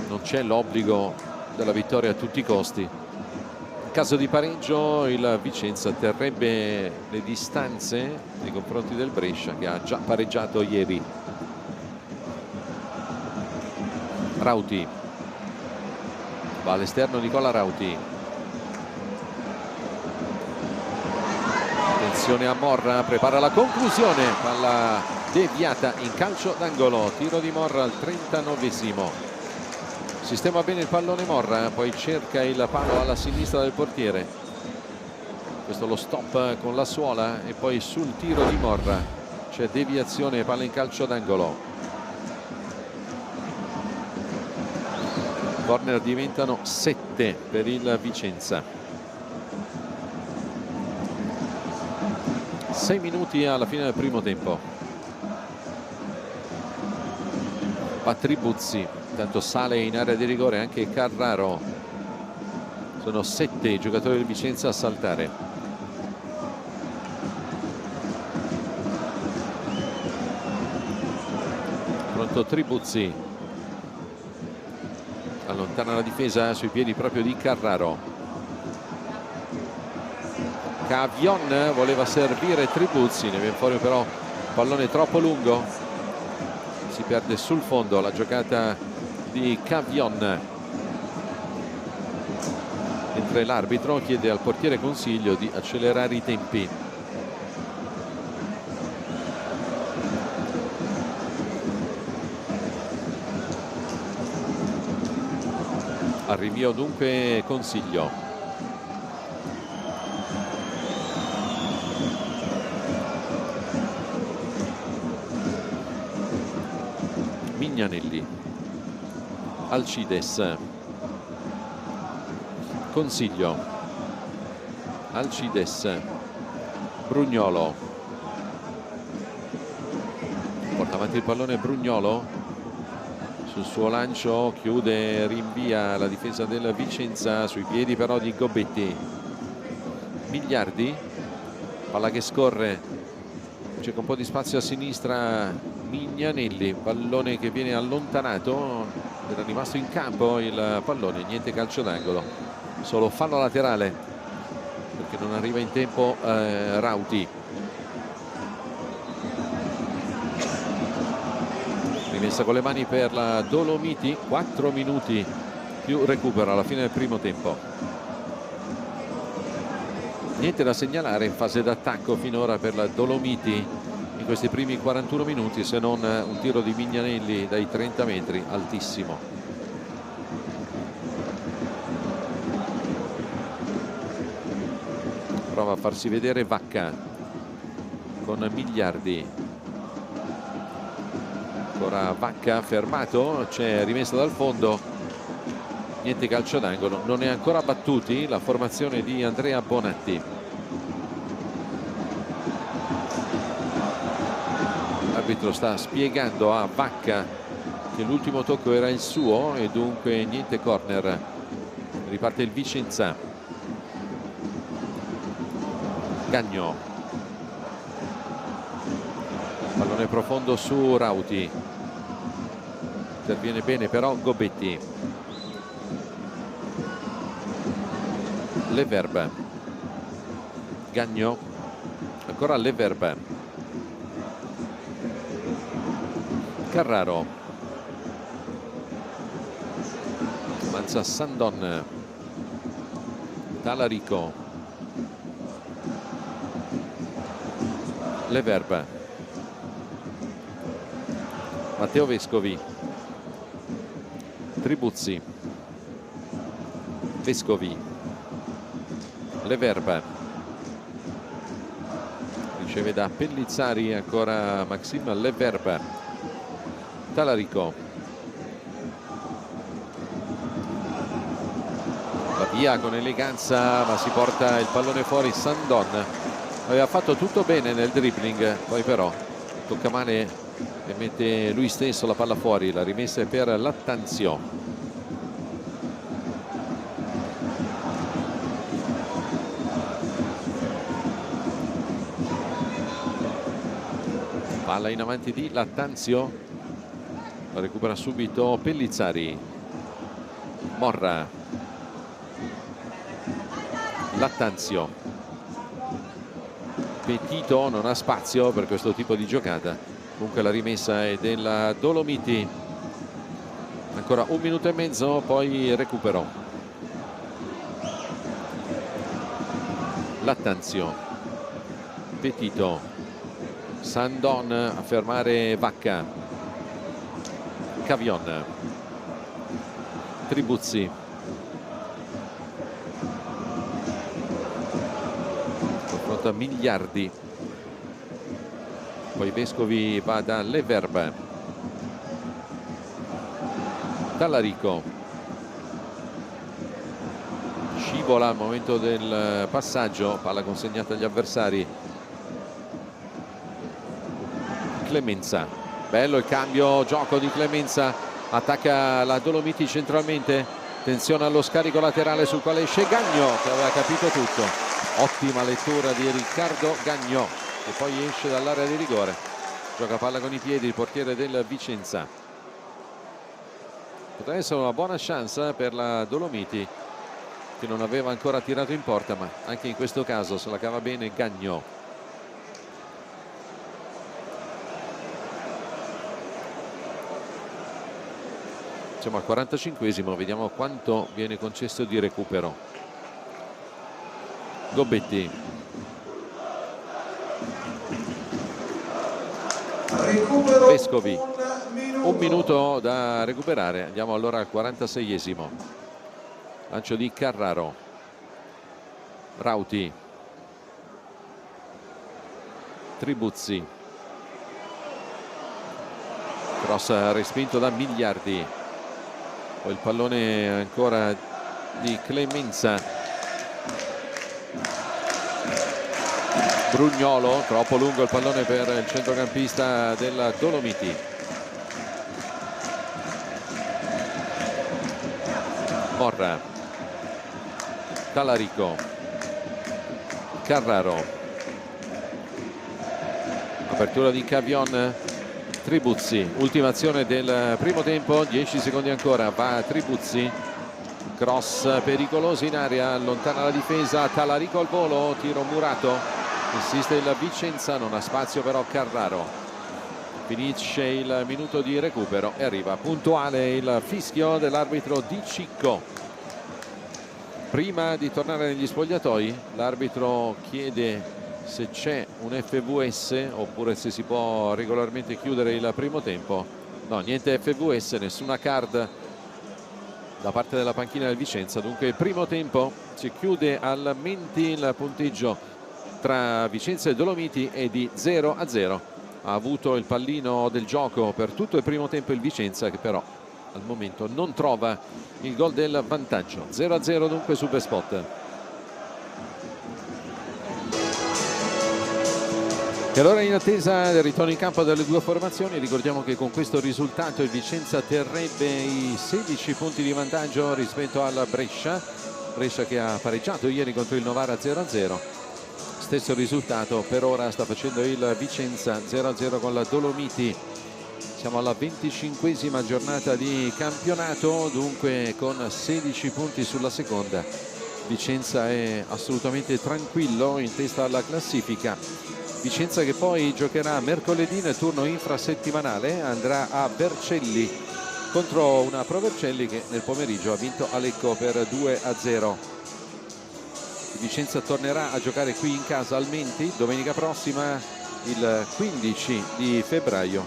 Non c'è l'obbligo della vittoria a tutti i costi. In caso di pareggio il Vicenza terrebbe le distanze nei confronti del Brescia che ha già pareggiato ieri. Rauti va all'esterno, Nicola Rauti. Attenzione a Morra, prepara la conclusione, palla deviata in calcio d'angolo, tiro di Morra al 39esimo. Sistema bene il pallone Morra, poi cerca il palo alla sinistra del portiere. Questo lo stop con la suola e poi sul tiro di Morra c'è deviazione, palla in calcio d'angolo. Corner diventano 7 per il Vicenza. 6 minuti alla fine del primo tempo. Tribuzzi, intanto sale in area di rigore anche Carraro. Sono 7 i giocatori del Vicenza a saltare. Pronto Tribuzzi, allontana la difesa sui piedi proprio di Carraro. Cavion voleva servire Tribuzzi, ne viene fuori però pallone troppo lungo, si perde sul fondo la giocata di Cavion, mentre l'arbitro chiede al portiere consiglio di accelerare i tempi. Al rinvio dunque consiglio. Mignanelli, Alcides, consiglio, Alcides, Brugnolo, porta avanti il pallone Brugnolo, sul suo lancio chiude, rinvia la difesa del Vicenza, sui piedi però di Gobetti. Miliardi, palla che scorre, cerca un po' di spazio a sinistra Mignanelli, pallone che viene allontanato, era rimasto in campo il pallone, niente calcio d'angolo, solo fallo laterale perché non arriva in tempo Rauti. Rimessa con le mani per la Dolomiti, 4 minuti più recupero alla fine del primo tempo. Niente da segnalare in fase d'attacco finora per la Dolomiti in questi primi 41 minuti, se non un tiro di Mignanelli dai 30 metri altissimo. Prova a farsi vedere Vacca con Miliardi. Ancora Vacca fermato, c'è rimessa dal fondo, niente calcio d'angolo, non è ancora battuti la formazione di Andrea Bonatti. L'arbitro sta spiegando a Vacca che l'ultimo tocco era il suo e dunque niente corner. Riparte il Vicenza. Gagno, pallone profondo su Rauti, interviene bene però Gobetti. Leverbe, Gagno, ancora Leverbe, Carraro, avanza Sandon, Talarico, Leverbe, Matteo Vescovi, Tribuzzi, Vescovi, Leverbe, riceve da Pellizzari ancora Maxime Leverbe, Talarico, va via con eleganza ma si porta il pallone fuori. Sandon aveva fatto tutto bene nel dribbling, poi però tocca male e mette lui stesso la palla fuori. La rimessa è per Lattanzio. Palla in avanti di Lattanzio, la recupera subito Pellizzari, Morra, Lattanzio, Petito non ha spazio per questo tipo di giocata. Comunque la rimessa è della Dolomiti, ancora 1 minuto e mezzo, poi recupero. Lattanzio, Petito, Sandon a fermare Vacca, Cavion, Tribuzzi, confronta Miliardi, poi Vescovi va da Leverbe, Talarico, scivola al momento del passaggio, palla consegnata agli avversari. Clemenza, bello il cambio gioco di Clemenza, attacca la Dolomiti centralmente, attenzione allo scarico laterale sul quale esce Gagno, che aveva capito tutto. Ottima lettura di Riccardo Gagno, che poi esce dall'area di rigore, gioca palla con i piedi il portiere del Vicenza. Potrebbe essere una buona chance per la Dolomiti, che non aveva ancora tirato in porta, ma anche in questo caso se la cava bene Gagno. Siamo al 45esimo, vediamo quanto viene concesso di recupero. Gobetti, Vescovi, 1 minuto da recuperare. Andiamo allora al 46esimo. Lancio di Carraro, Rauti, Tribuzzi, cross respinto da Miliardi, poi il pallone ancora di Clemenza, Brugnolo, troppo lungo il pallone per il centrocampista della Dolomiti. Morra, Talarico, Carraro, apertura di Cavion, Tribuzzi, ultima azione del primo tempo, 10 secondi ancora, va Tribuzzi, cross pericoloso in area, allontana la difesa, Talarico al volo, tiro murato, insiste il Vicenza, non ha spazio però Carraro. Finisce il minuto di recupero e arriva puntuale il fischio dell'arbitro Di Cicco. Prima di tornare negli spogliatoi l'arbitro chiede se c'è un FVS oppure se si può regolarmente chiudere il primo tempo. No, niente FVS, nessuna card da parte della panchina del Vicenza. Dunque il primo tempo si chiude al Menti, il punteggio tra Vicenza e Dolomiti è di 0-0. Ha avuto il pallino del gioco per tutto il primo tempo il Vicenza, che però al momento non trova il gol del vantaggio. 0-0 dunque su Bespot. E allora, in attesa del ritorno in campo delle due formazioni, ricordiamo che con questo risultato il Vicenza terrebbe i 16 punti di vantaggio rispetto al Brescia che ha pareggiato ieri contro il Novara 0-0. Stesso risultato per ora sta facendo il Vicenza, 0-0 con la Dolomiti. Siamo alla 25esima giornata di campionato, dunque con 16 punti sulla seconda Vicenza è assolutamente tranquillo in testa alla classifica. Vicenza che poi giocherà mercoledì nel turno infrasettimanale, andrà a Vercelli contro una Pro Vercelli che nel pomeriggio ha vinto a Lecco per 2-0. Vicenza tornerà a giocare qui in casa al Menti domenica prossima, il 15 di febbraio,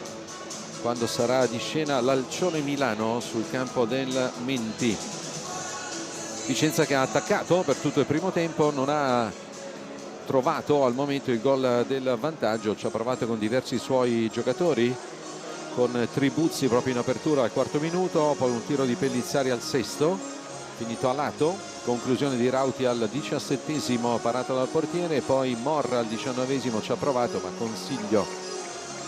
quando sarà di scena l'Alcione Milano sul campo del Menti. Vicenza che ha attaccato per tutto il primo tempo, non ha trovato al momento il gol del vantaggio, ci ha provato con diversi suoi giocatori, con Tribuzzi proprio in apertura al 4° minuto, poi un tiro di Pellizzari al 6°, finito a lato, conclusione di Rauti al 17°, parata dal portiere, poi Morra al 19° ci ha provato ma Consiglio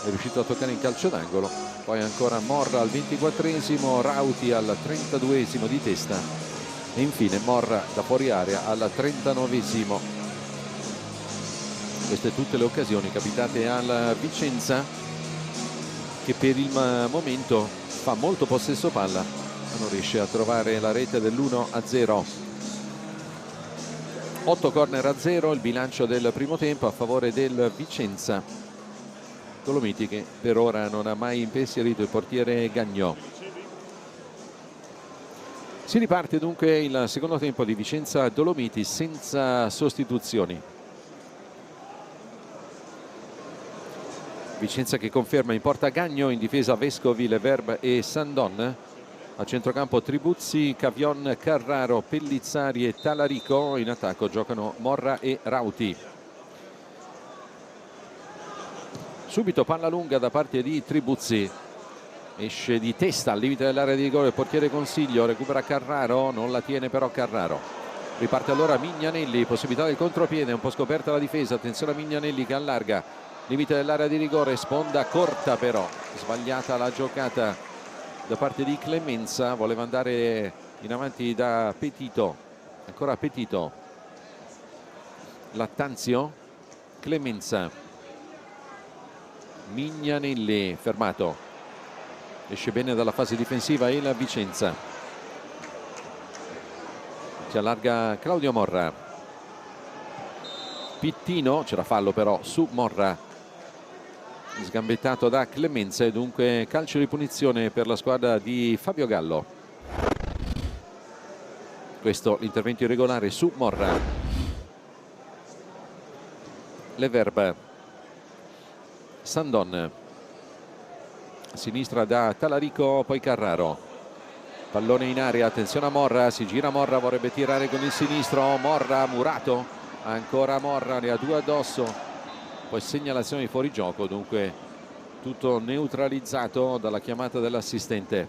è riuscito a toccare in calcio d'angolo, poi ancora Morra al 24°, Rauti al 32° di testa e infine Morra da fuori area al 39°. Queste tutte le occasioni capitate al Vicenza, che per il momento fa molto possesso palla ma non riesce a trovare la rete dell'1-0. 8 corner a 0 il bilancio del primo tempo a favore del Vicenza. Dolomiti che per ora non ha mai impensierito il portiere Gagnò. Si riparte dunque il secondo tempo di Vicenza Dolomiti senza sostituzioni. Vicenza che conferma in porta Gagno, in difesa Vescovi, Leverb e Sandon, a centrocampo Tribuzzi, Cavion, Carraro, Pellizzari e Talarico, in attacco giocano Morra e Rauti. Subito palla lunga da parte di Tribuzzi, esce di testa al limite dell'area di rigore il portiere Consiglio, recupera Carraro, non la tiene però Carraro. Riparte allora Mignanelli, possibilità del contropiede, un po' scoperta la difesa, attenzione a Mignanelli che allarga, limite dell'area di rigore, sponda corta però, sbagliata la giocata da parte di Clemenza, voleva andare in avanti da Petito, ancora Petito, Lattanzio, Clemenza, Mignanelli fermato, esce bene dalla fase difensiva il Vicenza, si allarga Claudio Morra, Pittino, c'era fallo però su Morra, sgambettato da Clemenza e dunque calcio di punizione per la squadra di Fabio Gallo. Questo l'intervento irregolare su Morra. Leverb, Sandon, a sinistra da Talarico, poi Carraro, pallone in area, attenzione a Morra, si gira Morra, vorrebbe tirare con il sinistro, Morra murato, ancora Morra, ne ha due addosso, poi segnalazione di fuorigioco, dunque tutto neutralizzato dalla chiamata dell'assistente.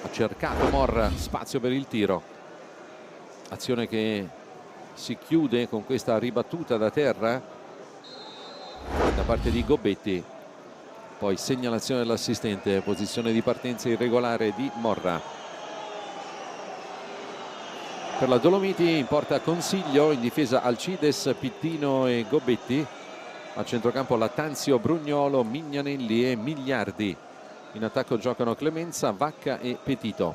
Ha cercato Morra spazio per il tiro, azione che si chiude con questa ribattuta da terra da parte di Gobetti, poi segnalazione dell'assistente, posizione di partenza irregolare di Morra. Per la Dolomiti in porta Consiglio, in difesa Alcides, Pittino e Gobetti, a centrocampo Lattanzio, Brugnolo, Mignanelli e Migliardi, in attacco giocano Clemenza, Vacca e Petito.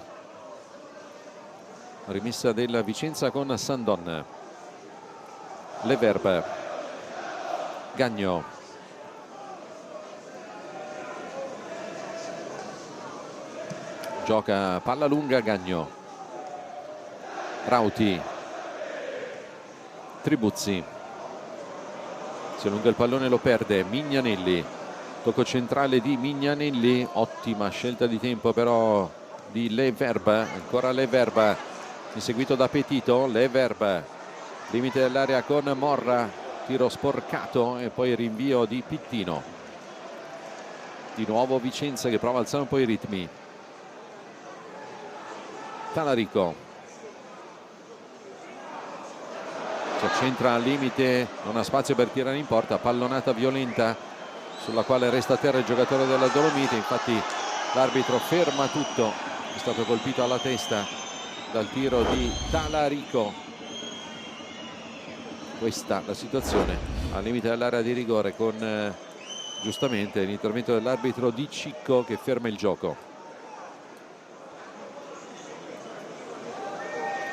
Rimessa del Vicenza con Sandon, Leverb, Gagno, gioca palla lunga Gagno, Rauti, Tribuzzi, si allunga il pallone, lo perde Mignanelli, tocco centrale di Mignanelli, ottima scelta di tempo però di Leverb, ancora Leverb, inseguito da Petito, Leverb, limite dell'area con Morra, tiro sporcato e poi rinvio di Pittino. Di nuovo Vicenza che prova a alzare un po' i ritmi. Talarico si accentra al limite, non ha spazio per tirare in porta, pallonata violenta sulla quale resta a terra il giocatore della Dolomiti, infatti l'arbitro ferma tutto, è stato colpito alla testa dal tiro di Talarico. Questa la situazione al limite dell'area di rigore con giustamente l'intervento dell'arbitro Di Cicco che ferma il gioco.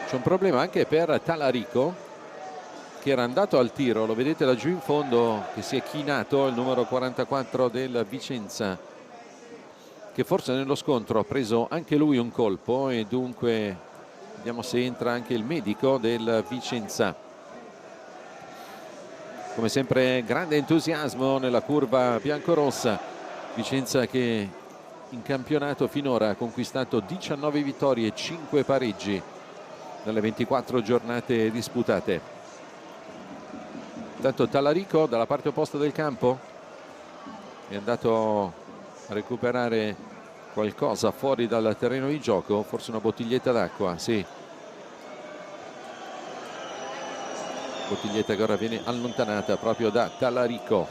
C'è un problema anche per Talarico, che era andato al tiro, lo vedete laggiù in fondo, che si è chinato, il numero 44 del Vicenza, che forse nello scontro ha preso anche lui un colpo, e dunque vediamo se entra anche il medico del Vicenza. Come sempre grande entusiasmo nella curva biancorossa. Vicenza che in campionato finora ha conquistato 19 vittorie e 5 pareggi nelle 24 giornate disputate. Intanto Talarico dalla parte opposta del campo è andato a recuperare qualcosa fuori dal terreno di gioco, forse una bottiglietta d'acqua, sì. Bottiglietta che ora viene allontanata proprio da Talarico.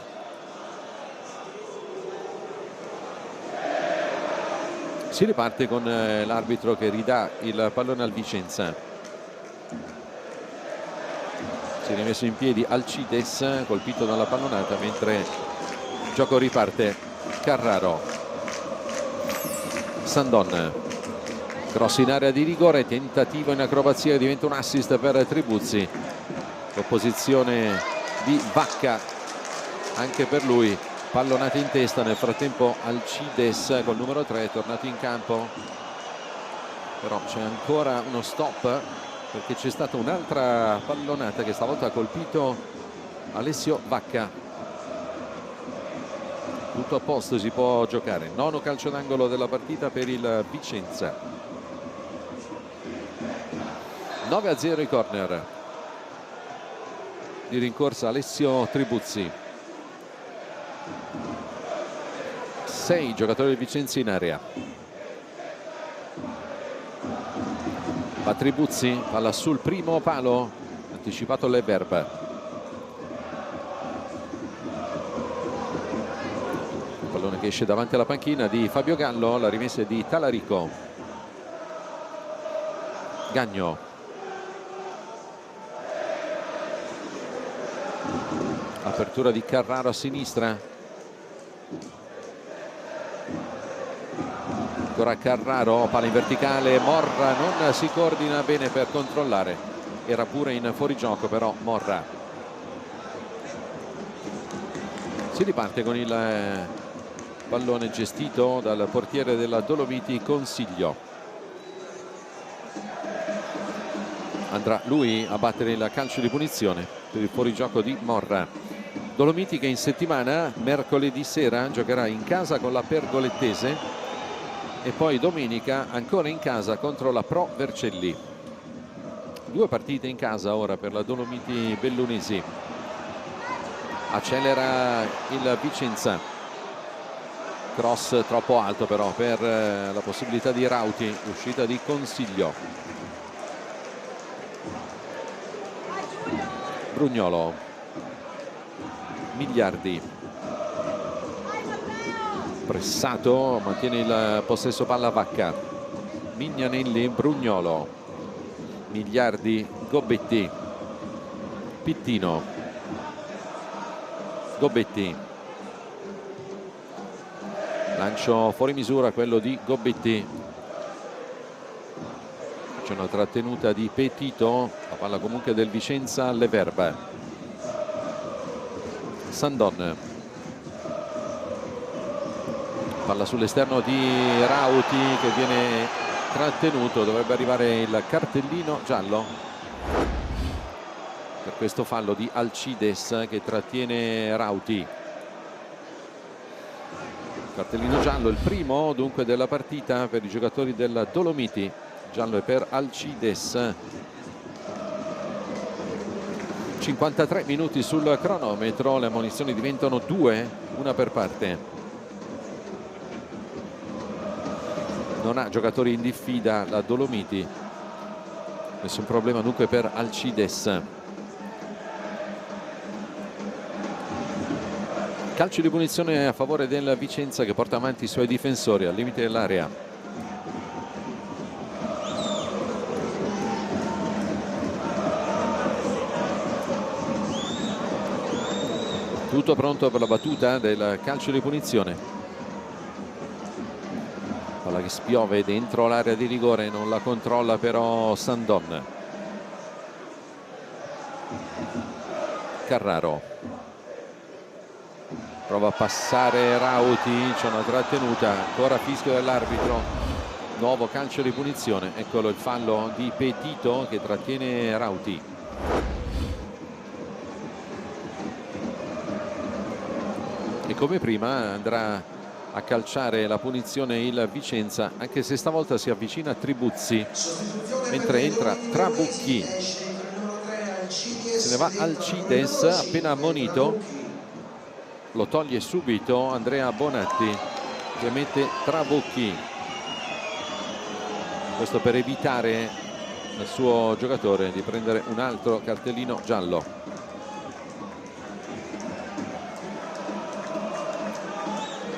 Si riparte con l'arbitro che ridà il pallone al Vicenza. Si è rimesso in piedi Alcides, colpito dalla pallonata, mentre il gioco riparte. Carraro, Sandon, cross in area di rigore, tentativo in acrobazia, diventa un assist per Tribuzzi. Opposizione di Vacca anche per lui, pallonata in testa. Nel frattempo Alcides col numero 3 è tornato in campo, però c'è ancora uno stop perché c'è stata un'altra pallonata che stavolta ha colpito Alessio Vacca. Tutto a posto, si può giocare. Nono calcio d'angolo della partita per il Vicenza. 9-0 i corner. Di rincorsa Alessio Tribuzzi. 6 giocatori del Vicenza in area. Va Tribuzzi, palla sul primo palo, anticipato Leverb. Il pallone che esce davanti alla panchina di Fabio Gallo, la rimessa è di Talarico. Gagno. Apertura di Carraro a sinistra. Ancora Carraro, palla in verticale, Morra non si coordina bene per controllare, era pure in fuorigioco però Morra. Si riparte con il pallone gestito dal portiere della Dolomiti, Consiglio. Andrà lui a battere il calcio di punizione per il fuorigioco di Morra. Dolomiti che in settimana, mercoledì sera, giocherà in casa con la Pergolettese e poi domenica ancora in casa contro la Pro Vercelli. 2 partite in casa ora per la Dolomiti Bellunesi. Accelera il Vicenza. Cross troppo alto però per la possibilità di Rauti, uscita di Consiglio. Brugnolo, Migliardi, pressato, mantiene il possesso palla Vacca. Mignanelli, Brugnolo, Migliardi, Gobetti, Pittino, Gobetti, lancio fuori misura quello di Gobetti. C'è una trattenuta di Petito, la palla comunque del Vicenza alle Verba. Sandon, palla sull'esterno di Rauti che viene trattenuto, dovrebbe arrivare il cartellino giallo per questo fallo di Alcides che trattiene Rauti. Cartellino giallo, il primo dunque della partita per i giocatori della Dolomiti. Giallo è per Alcides. 53 minuti sul cronometro, le ammonizioni diventano 2, una per parte. Non ha giocatori in diffida la Dolomiti, nessun problema dunque per Alcides. Calcio di punizione a favore del Vicenza che porta avanti i suoi difensori al limite dell'area. Tutto pronto per la battuta del calcio di punizione. Palla che spiove dentro l'area di rigore, non la controlla però Sandon. Carraro prova a passare Rauti, c'è una trattenuta, ancora fischio dell'arbitro, nuovo calcio di punizione. Eccolo il fallo di Petito che trattiene Rauti. E come prima andrà a calciare la punizione il Vicenza, anche se stavolta si avvicina Tribuzzi, mentre entra Trabucchi. Se ne va Alcides, appena ammonito. Lo toglie subito Andrea Bonatti che mette Trabucchi. Questo per evitare al suo giocatore di prendere un altro cartellino giallo.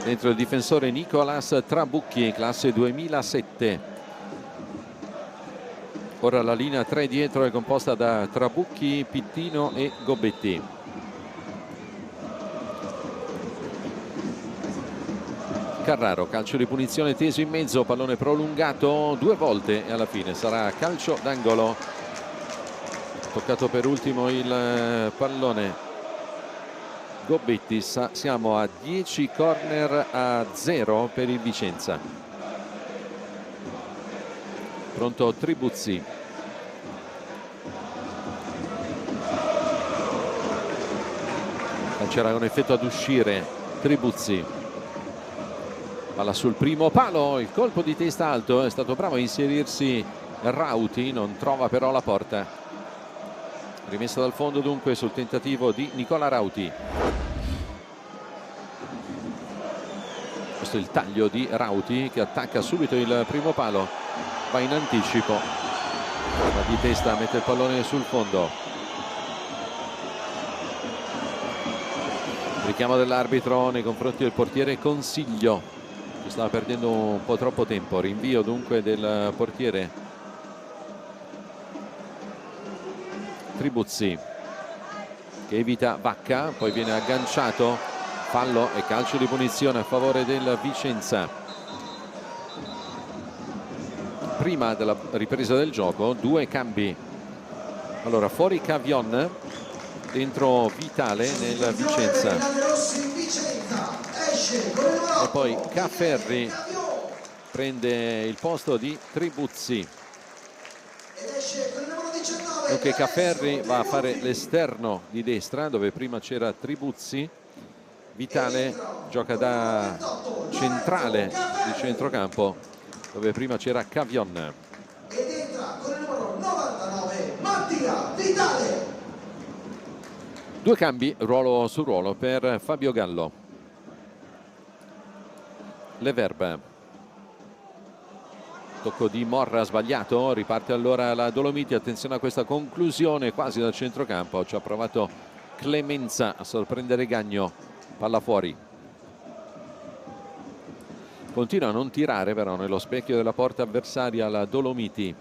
Dentro il difensore Nicolas Trabucchi, classe 2007. Ora la linea 3 dietro è composta da Trabucchi, Pittino e Gobetti. Carraro, calcio di punizione teso in mezzo, pallone prolungato 2 volte e alla fine sarà calcio d'angolo. Toccato per ultimo il pallone Gobetti. Siamo a 10 corner a 0 per il Vicenza. Pronto Tribuzzi. Calcerà con effetto ad uscire Tribuzzi. Palla sul primo palo, il colpo di testa alto, è stato bravo a inserirsi Rauti, non trova però la porta. Rimessa dal fondo dunque sul tentativo di Nicola Rauti. Questo è il taglio di Rauti che attacca subito il primo palo, va in anticipo, va di testa, mette il pallone sul fondo. Richiamo dell'arbitro nei confronti del portiere Consiglio. Stava perdendo un po' troppo tempo. Rinvio dunque del portiere Tribuzzi che evita Vacca, poi viene agganciato, fallo e calcio di punizione a favore del Vicenza. Prima della ripresa del gioco 2 cambi. Allora fuori Cavion, dentro Vitale nel Vicenza. E poi Cafferri prende il posto di Tribuzzi. Dunque Cafferri va a fare l'esterno di destra dove prima c'era Tribuzzi. Vitale gioca da centrale di centrocampo dove prima c'era Cavion. Ed entra con il numero 99 Mattia Vitale. 2 cambi ruolo su ruolo per Fabio Gallo. Leverba, tocco di Morra sbagliato, riparte allora la Dolomiti. Attenzione a questa conclusione quasi dal centrocampo, ci ha provato Clemenza a sorprendere Gagno, palla fuori. Continua a non tirare però nello specchio della porta avversaria la Dolomiti.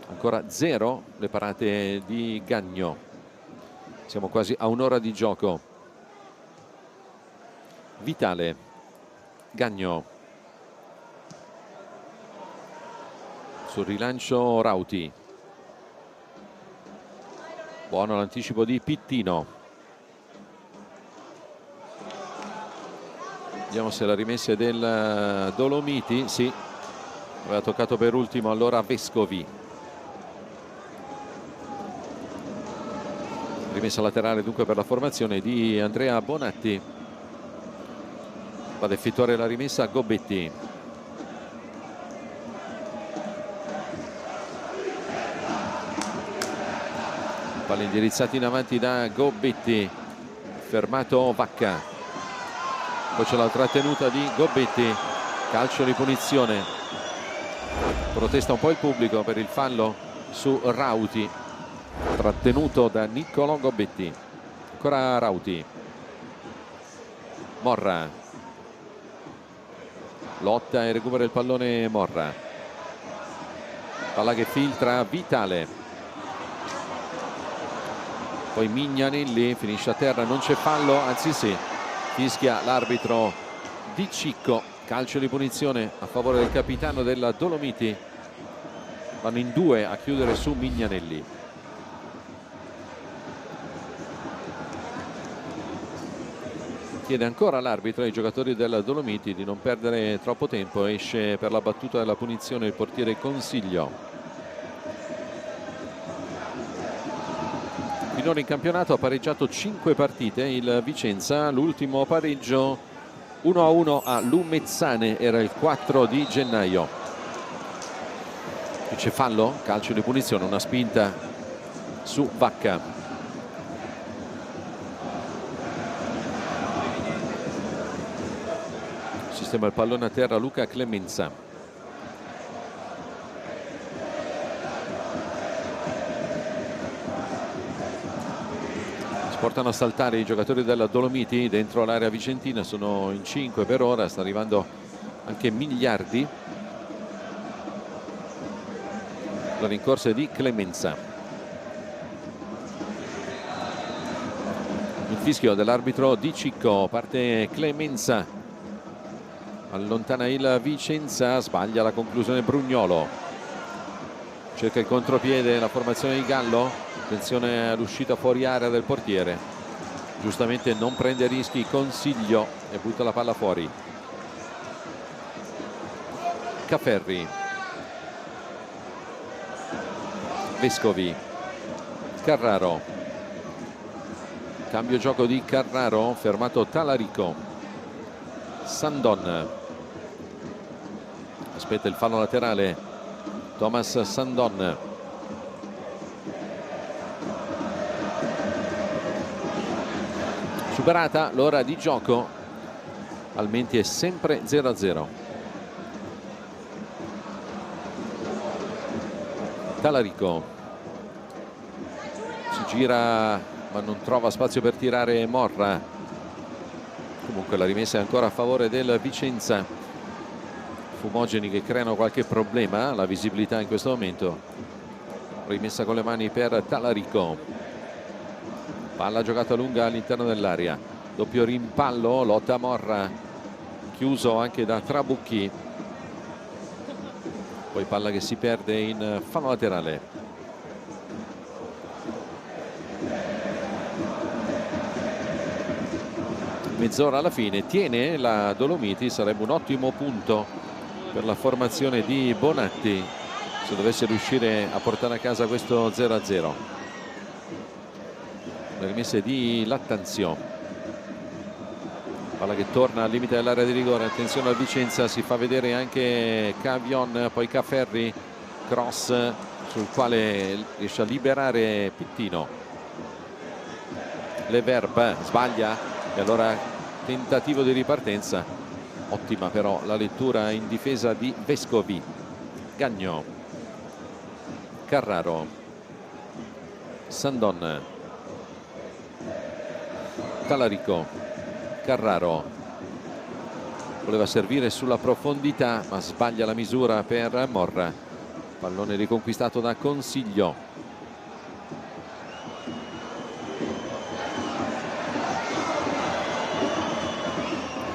Ancora 0 le parate di Gagno, siamo quasi a un'ora di gioco. Vitale, Gagno, sul rilancio Rauti, buono l'anticipo di Pittino. Vediamo se la rimessa è del Dolomiti, sì, aveva toccato per ultimo allora Vescovi. Rimessa laterale dunque per la formazione di Andrea Bonatti. Va ad effettuare la rimessa a Gobetti. Palla indirizzata in avanti da Gobetti, fermato Vacca. Poi c'è la trattenuta di Gobetti, calcio di punizione. Protesta un po' il pubblico per il fallo su Rauti, trattenuto da Niccolò Gobetti. Ancora Rauti. Morra. Lotta e recupera il pallone Morra. Palla che filtra Vitale. Poi Mignanelli finisce a terra, non c'è fallo, anzi sì, fischia l'arbitro Di Cicco. Calcio di punizione a favore del capitano della Dolomiti. Vanno in 2 a chiudere su Mignanelli. chiede ancora l'arbitro ai giocatori del Dolomiti di non perdere troppo tempo. Esce per la battuta della punizione il portiere Consiglio. Finora in campionato ha pareggiato 5 partite il Vicenza, l'ultimo pareggio 1-1 a Lumezzane, era il 4 di gennaio. C'è fallo, calcio di punizione, una spinta su Vacca. Sistema il pallone a terra Luca Clemenza. Si portano a saltare i giocatori della Dolomiti dentro l'area vicentina, sono in 5 per ora, sta arrivando anche Miliardi. La rincorsa di Clemenza. Il fischio dell'arbitro Di Cicco, parte Clemenza. Allontana il Vicenza, sbaglia la conclusione Brugnolo. Cerca il contropiede la formazione di Gallo. Attenzione all'uscita fuori area del portiere. Giustamente non prende rischi Consiglio e butta la palla fuori. Cafferri. Vescovi. Carraro. Cambio gioco di Carraro, fermato Talarico. Sandon. Aspetta il fallo laterale Thomas Sandon. Superata l'ora di gioco, Almenti è sempre 0-0. Talarico si gira ma non trova spazio per Morra. Comunque la rimessa è ancora a favore del Vicenza. Fumogeni che creano qualche problema, la visibilità in questo momento. Rimessa con le mani per Talarico. Palla giocata lunga all'interno dell'area. Doppio rimpallo, lotta Morra. Chiuso anche da Trabucchi. Poi palla che si perde in fallo laterale. Mezz'ora alla fine, tiene la Dolomiti, sarebbe un ottimo punto per la formazione di Bonatti se dovesse riuscire a portare a casa questo 0-0. Le rimesse di Lattanzio, palla che torna al limite dell'area di rigore. Attenzione al Vicenza, si fa vedere anche Cavion, poi Cafferri, cross sul quale riesce a liberare Pittino. Leverb sbaglia e allora tentativo di ripartenza. Ottima però la lettura in difesa di Vescovi. Gagno. Carraro. Sandon. Talarico. Carraro. Voleva servire sulla profondità ma sbaglia la misura per Morra. Pallone riconquistato da Consiglio.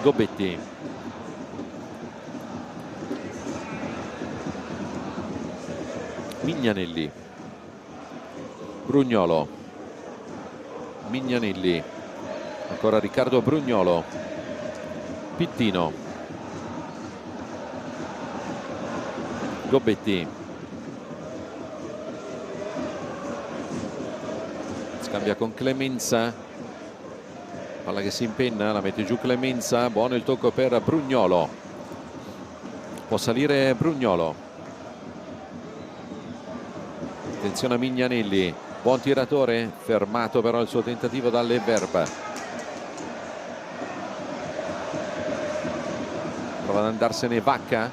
Gobetti. Mignanelli. Brugnolo. Mignanelli. Ancora Riccardo Brugnolo. Pittino. Gobetti. Scambia con Clemenza. Palla che si impenna, la mette giù Clemenza. Buono il tocco per Brugnolo. Può salire Brugnolo. Attenzione a Mignanelli, buon tiratore, fermato però il suo tentativo da Leverb. Prova ad andarsene Vacca.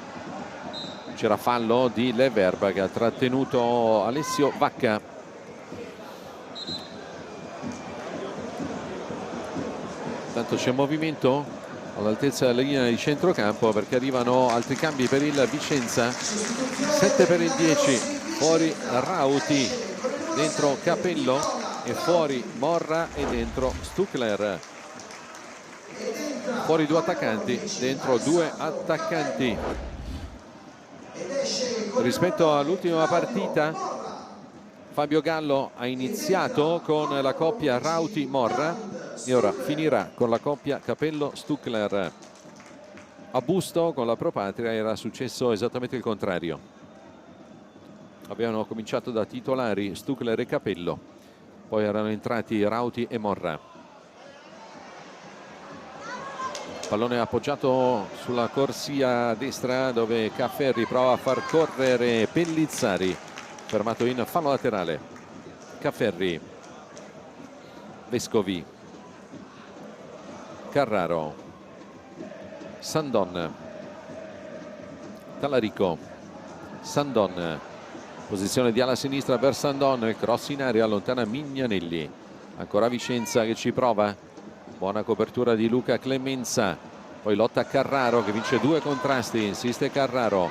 C'era fallo di Leverb che ha trattenuto Alessio Vacca. Intanto c'è movimento all'altezza della linea di centrocampo perché arrivano altri cambi per il Vicenza. 7 per il 10. Fuori Rauti, dentro Capello e fuori Morra e dentro Stuckler. Fuori due attaccanti, dentro due attaccanti. Rispetto all'ultima partita Fabio Gallo ha iniziato con la coppia Rauti-Morra e ora finirà con la coppia Capello-Stuckler. A Busto con la Pro Patria era successo esattamente il contrario. Avevano cominciato da titolari Stuckler e Capello, poi erano entrati Rauti e Morra. Pallone appoggiato sulla corsia destra dove Cafferri prova a far correre Pellizzari, fermato in fallo laterale. Cafferri, Vescovi, Carraro, Sandon, Talarico, Sandon, posizione di ala sinistra per Sandon, il cross in aria, allontana Mignanelli, ancora Vicenza che ci prova, buona copertura di Luca Clemenza, poi lotta Carraro che vince 2 contrasti, insiste Carraro,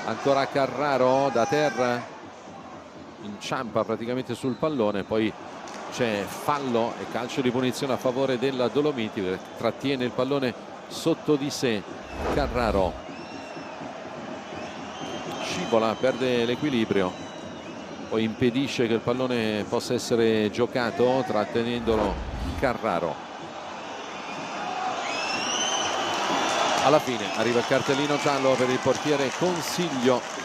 ancora Carraro da terra, inciampa praticamente sul pallone, poi c'è fallo e calcio di punizione a favore della Dolomiti, trattiene il pallone sotto di sé. Carraro scivola, perde l'equilibrio, poi impedisce che il pallone possa essere giocato trattenendolo Carraro. Alla fine arriva il cartellino giallo per il portiere Consiglio,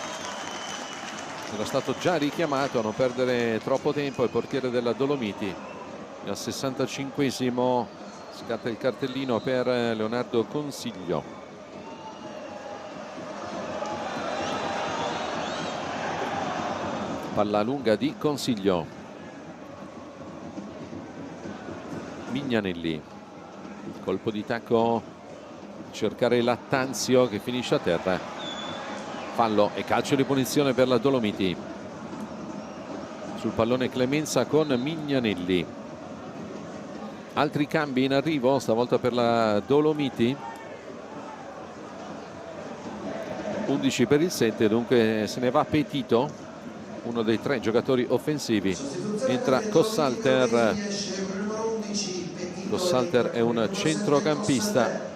era stato già richiamato a non perdere troppo tempo il portiere della Dolomiti. Al 65esimo scatta il cartellino per Leonardo Consiglio. Palla lunga di Consiglio, Mignanelli, colpo di tacco, cercare Lattanzio che finisce a terra, fallo e calcio di punizione per la Dolomiti. Sul pallone Clemenza con Mignanelli. Altri cambi in arrivo stavolta per la Dolomiti, 11 per il 7, dunque se ne va Petito, uno dei 3 giocatori offensivi. Entra Cossalter. Cossalter è un centrocampista,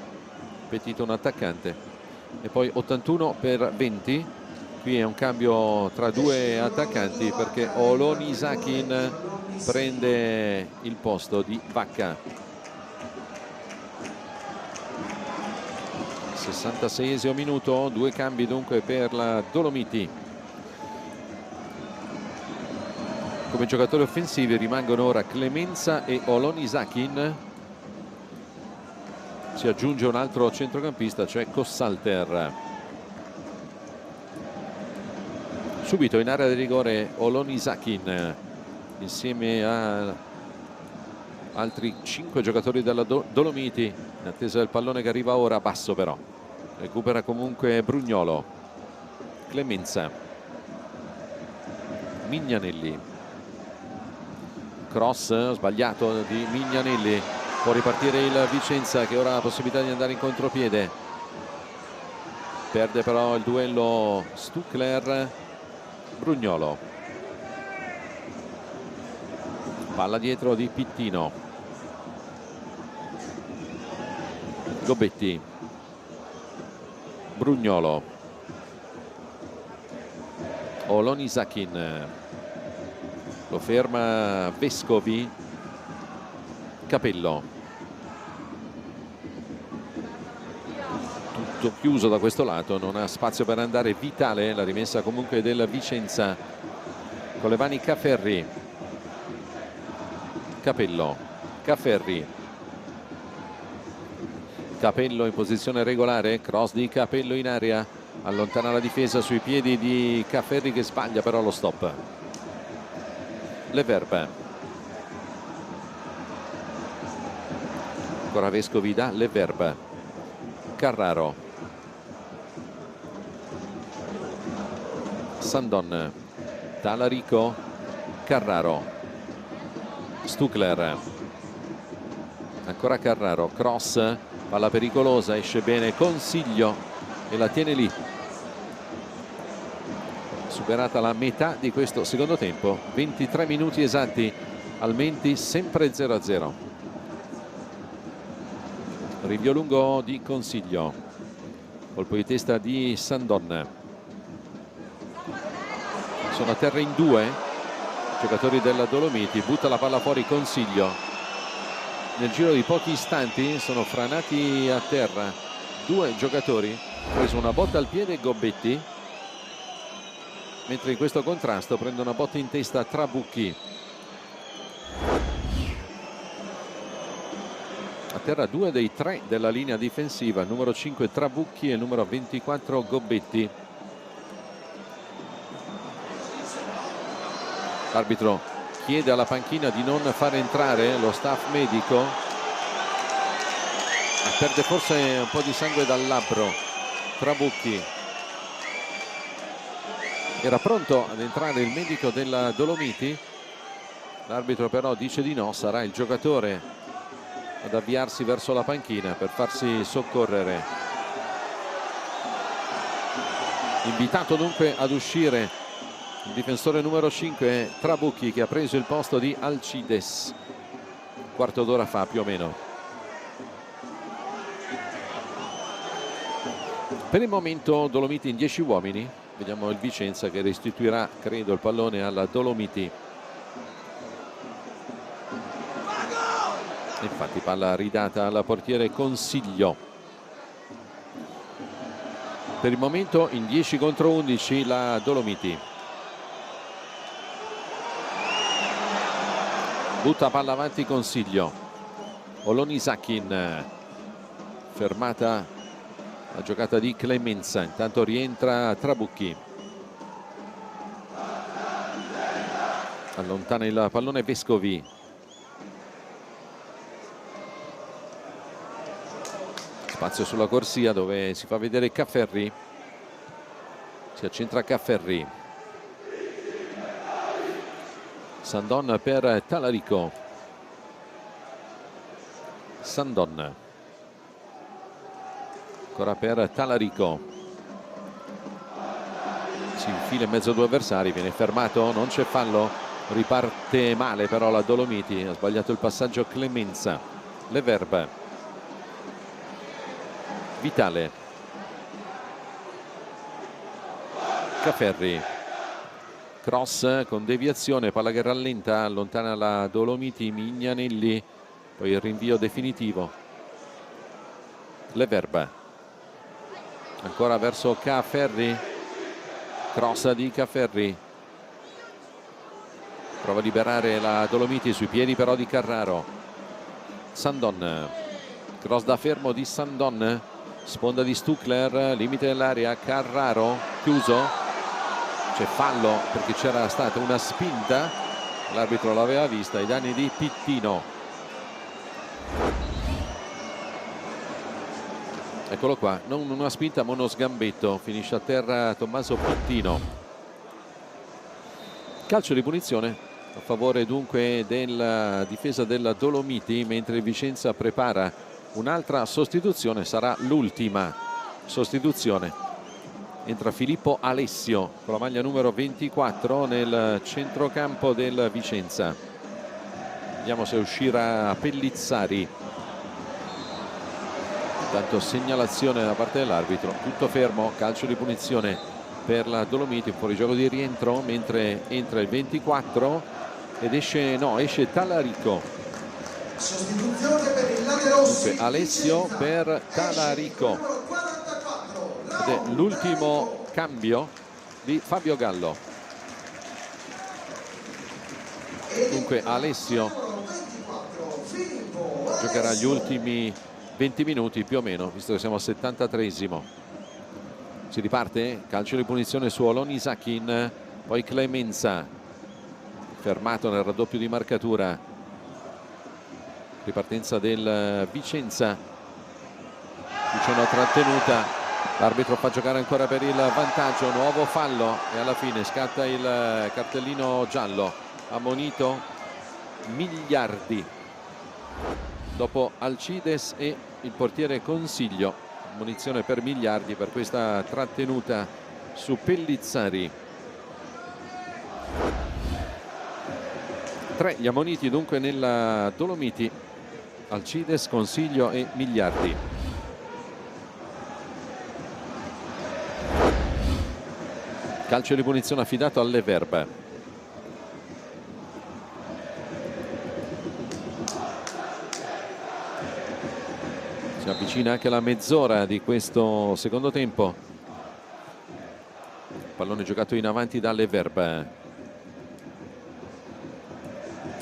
Petito un attaccante. E poi 81 per 20, qui è un cambio tra 2 attaccanti perché Olonisakin prende il posto di Vacca. 66esimo minuto, 2 cambi dunque per la Dolomiti. Come giocatori offensivi rimangono ora Clemenza e Olonisakin. Si aggiunge un altro centrocampista, cioè Cossalter. Subito in area di rigore Olonisakin insieme a altri 5 giocatori della Dolomiti, in attesa del pallone che arriva ora, basso però. Recupera comunque Brugnolo. Clemenza, Mignanelli, cross sbagliato di Mignanelli, può ripartire il Vicenza che ora ha la possibilità di andare in contropiede, perde però il duello Stuckler. Brugnolo, palla dietro di Pittino, Gobetti, Brugnolo, Olonisakin, lo ferma Vescovi, Capello, tutto chiuso da questo lato, non ha spazio per andare Vitale, la rimessa comunque del Vicenza con le mani Cafferri. Capello, Cafferri, Capello in posizione regolare, cross di Capello in area, allontana la difesa sui piedi di Cafferri che sbaglia però lo stop. Leverbe, ancora Vescovi da Leverbe, Carraro, Sandon, Talarico, Carraro, Stuckler, ancora Carraro, cross, palla pericolosa, esce bene Consiglio e la tiene lì. Superata la metà di questo secondo tempo, 23 minuti esatti al Menti, sempre 0-0. Rinvio lungo di Consiglio, colpo di testa di Sandon, sono a terra in 2, giocatori della Dolomiti. Butta la palla fuori Consiglio. Nel giro di pochi istanti sono franati a terra due giocatori. Ha preso una botta al piede Gobbetti, mentre in questo contrasto prende una botta in testa Trabucchi. A terra due dei tre della linea difensiva, il numero 5 Trabucchi e il numero 24 Gobbetti. L'arbitro chiede alla panchina di non far entrare lo staff medico. Perde forse un po' di sangue dal labbro Trabucchi. Era pronto ad entrare il medico della Dolomiti, l'arbitro però dice di no. Sarà il giocatore ad avviarsi verso la panchina per farsi soccorrere. Invitato dunque ad uscire il difensore numero 5 Trabucchi, che ha preso il posto di Alcides quarto d'ora fa più o meno. Per il momento Dolomiti in 10 uomini. Vediamo il Vicenza che restituirà, credo, il pallone alla Dolomiti. Infatti palla ridata al portiere Consiglio. Per il momento in 10 contro 11 la Dolomiti. Butta palla avanti Consiglio. Olonisakin. Fermata la giocata di Clemenza. Intanto rientra Trabucchi. Allontana il pallone Vescovi. Spazio sulla corsia dove si fa vedere Cafferri. Si accentra Cafferri. Sandon per Talarico. Sandon. Ancora per Talarico. Si infila in mezzo a due avversari, viene fermato, non c'è fallo. Riparte male però la Dolomiti, ha sbagliato il passaggio Clemenza. Leverb. Vitale. Cafferri. Cross con deviazione, palla che rallenta, allontana la Dolomiti. Mignanelli, poi il rinvio definitivo. Leverb. Ancora verso Cafferri. Cross di Cafferri. Prova a liberare la Dolomiti, sui piedi però di Carraro. Sandon. Cross da fermo di Sandon. Sponda di Stuckler, limite dell'area. Carraro, chiuso. C'è fallo perché c'era stata una spinta. L'arbitro l'aveva vista ai danni di Pittino. Eccolo qua, non una spinta ma uno sgambetto. Finisce a terra Tommaso Pittino. Calcio di punizione a favore dunque della difesa della Dolomiti, mentre Vicenza prepara un'altra sostituzione. Sarà l'ultima sostituzione. Entra Filippo Alessio con la maglia numero 24 nel centrocampo del Vicenza. Vediamo se uscirà Pellizzari. Intanto segnalazione da parte dell'arbitro, tutto fermo, calcio di punizione per la Dolomiti, fuori gioco di rientro, mentre entra il 24 ed esce Talarico. Sostituzione per il Lane Rossi. Dunque, Alessio per Talarico. Ed è l'ultimo cambio di Fabio Gallo. Dunque Alessio giocherà gli ultimi 20 minuti più o meno, visto che siamo al 73esimo. Si riparte, calcio di punizione su Olonisakin, poi Clemenza, fermato nel raddoppio di marcatura. Ripartenza del Vicenza. Qui c'è una trattenuta, l'arbitro fa giocare ancora per il vantaggio, nuovo fallo e alla fine scatta il cartellino giallo. Ammonito Migliardi dopo Alcides e il portiere Consiglio. Ammonizione per Migliardi per questa trattenuta su Pellizzari. 3 gli ammoniti dunque nella Dolomiti: Alcides, Consiglio e Migliardi. Calcio di punizione affidato alle Verba. avvicina anche la mezz'ora di questo secondo tempo. Pallone giocato in avanti dalle Verba.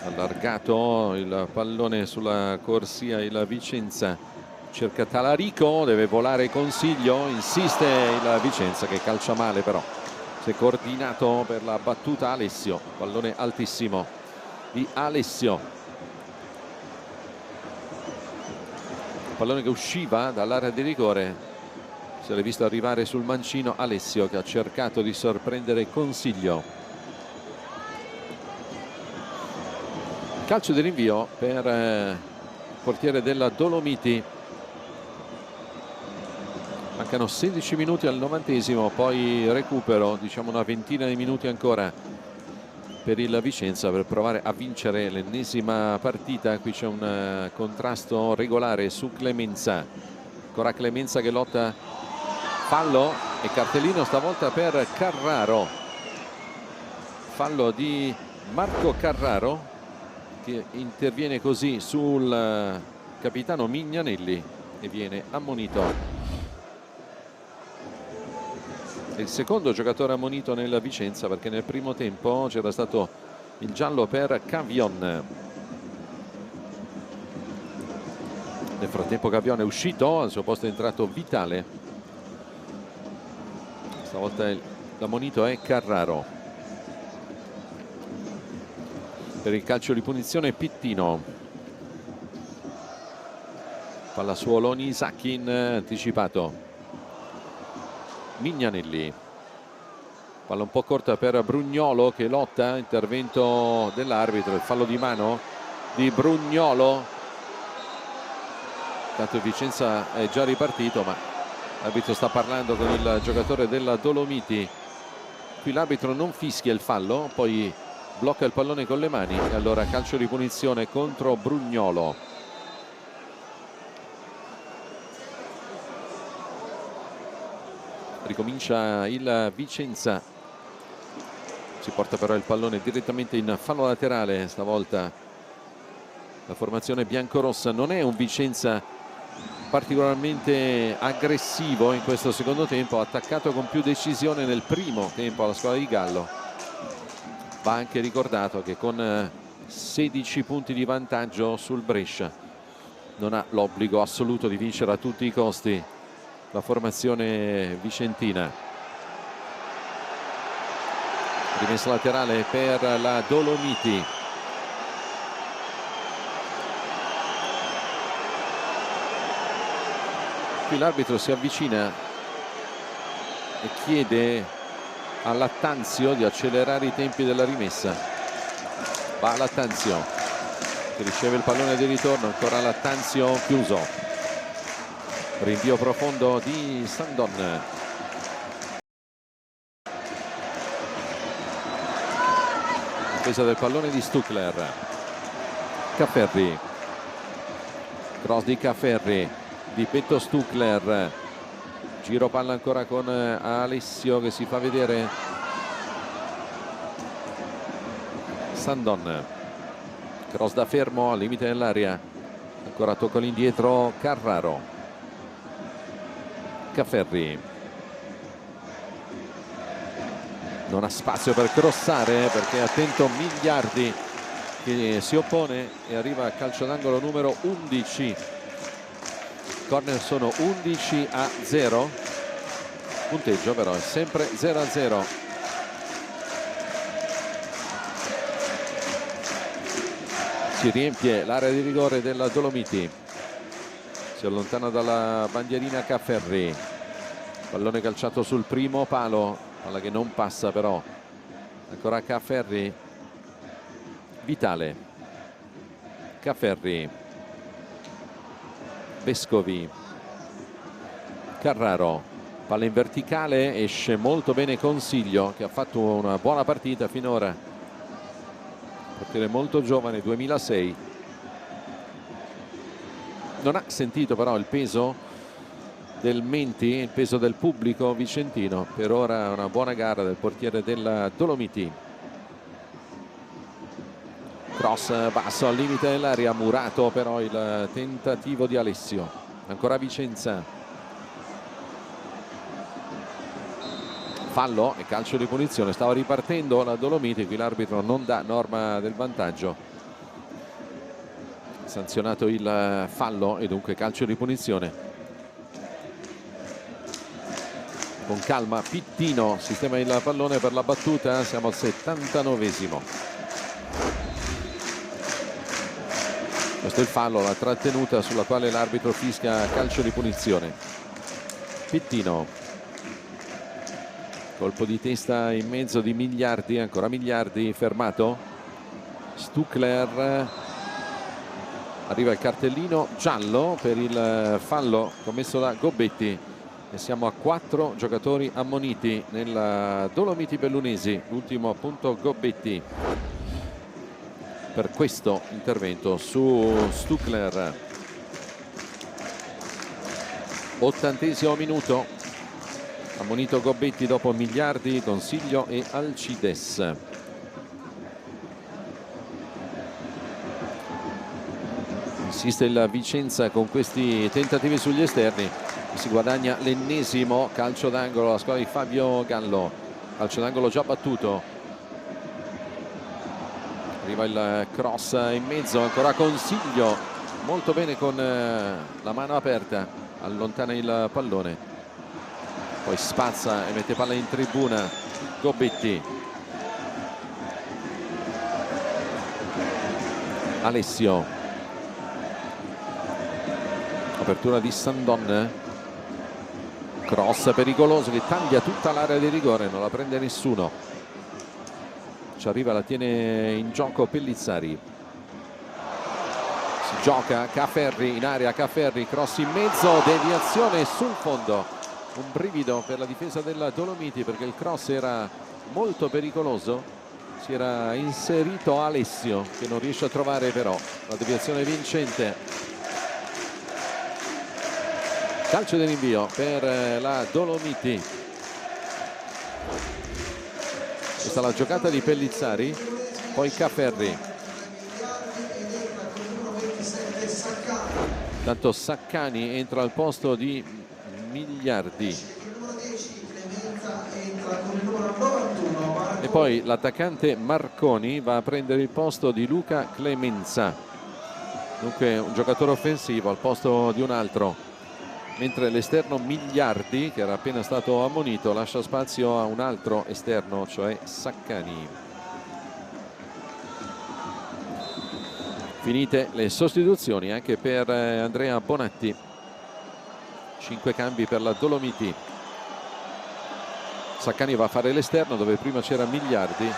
Allargato il pallone sulla corsia il Vicenza. Cerca Talarico, deve volare Consiglio, insiste il Vicenza che calcia male però. Si è coordinato per la battuta Alessio. Pallone altissimo di Alessio. Pallone che usciva dall'area di rigore, se l'è visto arrivare sul mancino Alessio che ha cercato di sorprendere Consiglio. Calcio di rinvio per il portiere della Dolomiti. Mancano 16 minuti al 90esimo, poi recupero, diciamo una ventina di minuti ancora per il Vicenza per provare a vincere l'ennesima partita. Qui c'è un contrasto regolare su Clemenza. Ancora Clemenza che lotta, fallo e cartellino stavolta per Carraro. Fallo di Marco Carraro che interviene così sul capitano Mignanelli e viene ammonito. È il secondo giocatore ammonito nel Vicenza perché nel primo tempo c'era stato il giallo per Cavion. Nel frattempo Cavion è uscito, al suo posto è entrato Vitale. Stavolta l'ammonito è Carraro. Per il calcio di punizione Pittino. Pallasuolo Nisakin anticipato. Mignanelli, palla un po' corta per Brugnolo che lotta, intervento dell'arbitro, il fallo di mano di Brugnolo. Tanto il Vicenza è già ripartito ma l'arbitro sta parlando con il giocatore della Dolomiti. Qui l'arbitro non fischia il fallo, poi blocca il pallone con le mani e allora calcio di punizione contro Brugnolo. Ricomincia il Vicenza, si porta però il pallone direttamente in fallo laterale. Stavolta la formazione biancorossa. Non è un Vicenza particolarmente aggressivo in questo secondo tempo, ha attaccato con più decisione nel primo tempo alla squadra di Gallo. Va anche ricordato che con 16 punti di vantaggio sul Brescia non ha l'obbligo assoluto di vincere a tutti i costi la formazione vicentina. Rimessa laterale per la Dolomiti. Qui l'arbitro si avvicina e chiede a Lattanzio di accelerare i tempi della rimessa. Va Lattanzio che riceve il pallone di ritorno, ancora Lattanzio chiuso. Rinvio profondo di Sandon. Difesa del pallone di Stuckler. Cafferri. Cross di Cafferri. Di petto Stuckler. Giro palla ancora con Alessio che si fa vedere. Sandon. Cross da fermo al limite dell'area. Ancora tocco all'indietro Carraro. Cafferri non ha spazio per crossare perché è attento Migliardi che si oppone e arriva a calcio d'angolo numero 11. Corner sono 11-0, punteggio però è sempre 0-0. Si riempie l'area di rigore della Dolomiti. Si allontana dalla bandierina Cafferri. Pallone calciato sul primo palo, palla che non passa però. Ancora Cafferri. Vitale. Cafferri. Vescovi. Carraro. Palla in verticale, esce molto bene Consiglio che ha fatto una buona partita finora. Portiere molto giovane, 2006. Non ha sentito però il peso del Menti, il peso del pubblico vicentino. Per ora una buona gara del portiere della Dolomiti. Cross basso al limite dell'area, murato però il tentativo di Alessio. Ancora Vicenza. Fallo e calcio di punizione. Stava ripartendo la Dolomiti, qui l'arbitro non dà norma del vantaggio. Sanzionato il fallo e dunque calcio di punizione. Con calma Pittino sistema il pallone per la battuta, siamo al 79esimo. Questo è il fallo, la trattenuta sulla quale l'arbitro fischia calcio di punizione. Pittino, colpo di testa in mezzo di Migliardi, ancora Migliardi fermato. Stuckler, arriva il cartellino giallo per il fallo commesso da Gobbetti. E siamo a 4 giocatori ammoniti nella Dolomiti Bellunesi. L'ultimo appunto Gobbetti per questo intervento su Stuckler. 80° minuto. Ammonito Gobbetti dopo Migliardi, Consiglio e Alcides. Insiste il Vicenza con questi tentativi sugli esterni. Si guadagna l'ennesimo calcio d'angolo la squadra di Fabio Gallo. Calcio d'angolo già battuto. Arriva il cross in mezzo, ancora Consiglio, molto bene con la mano aperta, allontana il pallone, poi spazza e mette palla in tribuna Gobbetti. Alessio, apertura di Sandon. Cross pericoloso che taglia tutta l'area di rigore, non la prende nessuno. Ci arriva, la tiene in gioco Pellizzari. Si gioca Caferri in area, Caferri, cross in mezzo, deviazione sul fondo. Un brivido per la difesa della Dolomiti perché il cross era molto pericoloso. Si era inserito Alessio che non riesce a trovare però la deviazione vincente. Calcio di rinvio per la Dolomiti. Questa è la giocata di Pellizzari, poi Caferri. Tanto Saccani entra al posto di Migliardi. E poi l'attaccante Marconi va a prendere il posto di Luca Clemenza. Dunque un giocatore offensivo al posto di un altro. Mentre l'esterno Migliardi, che era appena stato ammonito, lascia spazio a un altro esterno, cioè Saccani. Finite le sostituzioni anche per Andrea Bonatti. 5 cambi per la Dolomiti. Saccani va a fare l'esterno dove prima c'era Migliardi,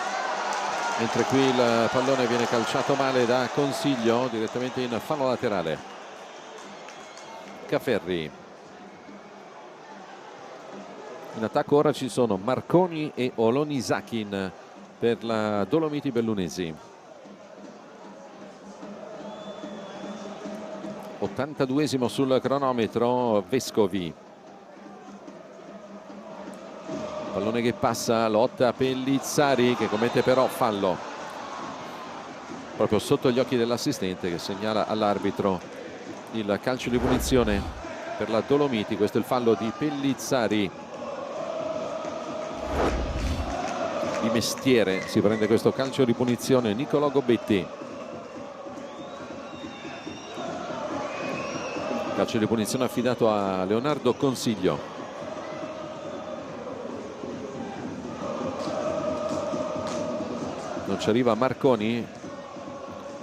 mentre qui il pallone viene calciato male da Consiglio direttamente in fallo laterale. Caferri. In attacco ora ci sono Marconi e Olonisakin per la Dolomiti Bellunesi. 82esimo sul cronometro, Vescovi. Pallone che passa, lotta Pellizzari che commette però fallo. Proprio sotto gli occhi dell'assistente che segnala all'arbitro il calcio di punizione per la Dolomiti. Questo è il fallo di Pellizzari. Di mestiere si prende questo calcio di punizione Nicolò Gobbetti. Calcio di punizione affidato a Leonardo Consiglio. Non ci arriva Marconi.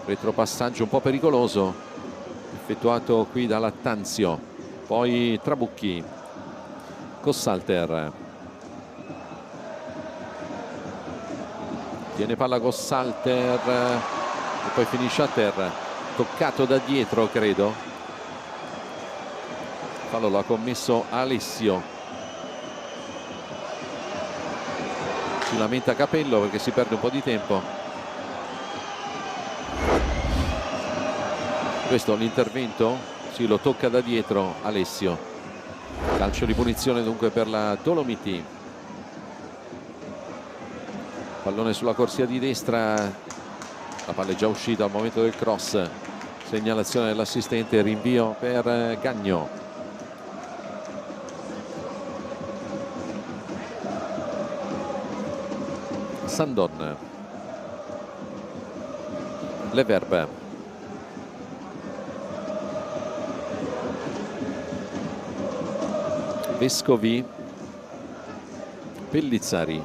Retropassaggio un po' pericoloso effettuato qui da Lattanzio. Poi Trabucchi. Cossalter. Tiene palla Cossalter e poi finisce a terra. Toccato da dietro credo. Fallo l'ha commesso Alessio. Si lamenta Capello perché si perde un po' di tempo. Questo l'intervento, sì, lo tocca da dietro Alessio. Calcio di punizione dunque per la Dolomiti. Pallone sulla corsia di destra, la palla è già uscita al momento del cross. Si Segnalazione dell'assistente, rinvio per Gagno. Sandon. Leverbe. Vescovi. Pellizzari,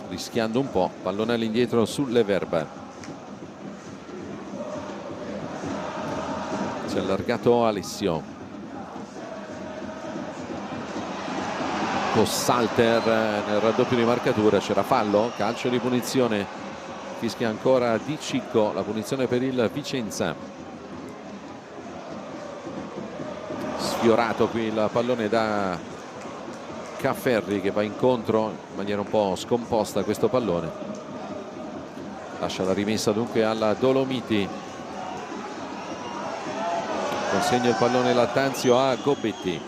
rischiando un po', pallone all'indietro su Leverbe. Si è allargato Alessio. Salter nel raddoppio di marcatura, c'era fallo, calcio di punizione, fischia ancora Di Cicco, la punizione per il Vicenza. Sfiorato qui il pallone da Cafferri, che va incontro in maniera un po' scomposta a questo pallone. Lascia la rimessa dunque alla Dolomiti. Consegna il pallone Lattanzio a Gobetti.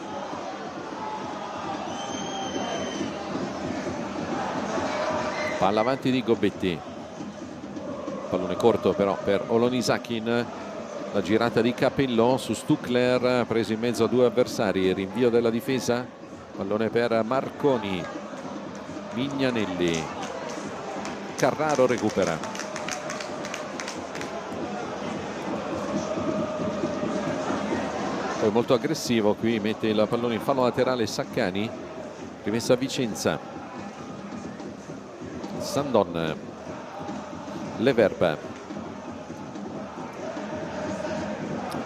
Palla avanti di Gobetti. Pallone corto però per Olonisakin. La girata di Capello su Stuckler, preso in mezzo a due avversari. Rinvio della difesa. Pallone per Marconi. Mignanelli. Carraro recupera. Poi molto aggressivo qui, mette il pallone in fallo laterale Saccani. Rimessa a Vicenza. Sandon. Leverbe.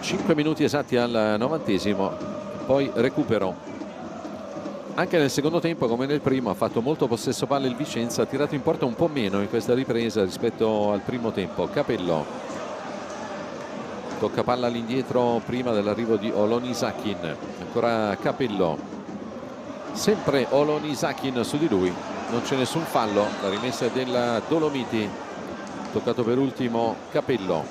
5 minuti esatti al 90esimo, poi recupero. Anche nel secondo tempo, come nel primo, ha fatto molto possesso palla il Vicenza, ha tirato in porta un po' meno in questa ripresa rispetto al primo tempo. Capello. Tocca palla all'indietro prima dell'arrivo di Olonisakin. Ancora Capello. Sempre Olonisakin su di lui. Non c'è nessun fallo. La rimessa è della Dolomiti. Toccato per ultimo Capello.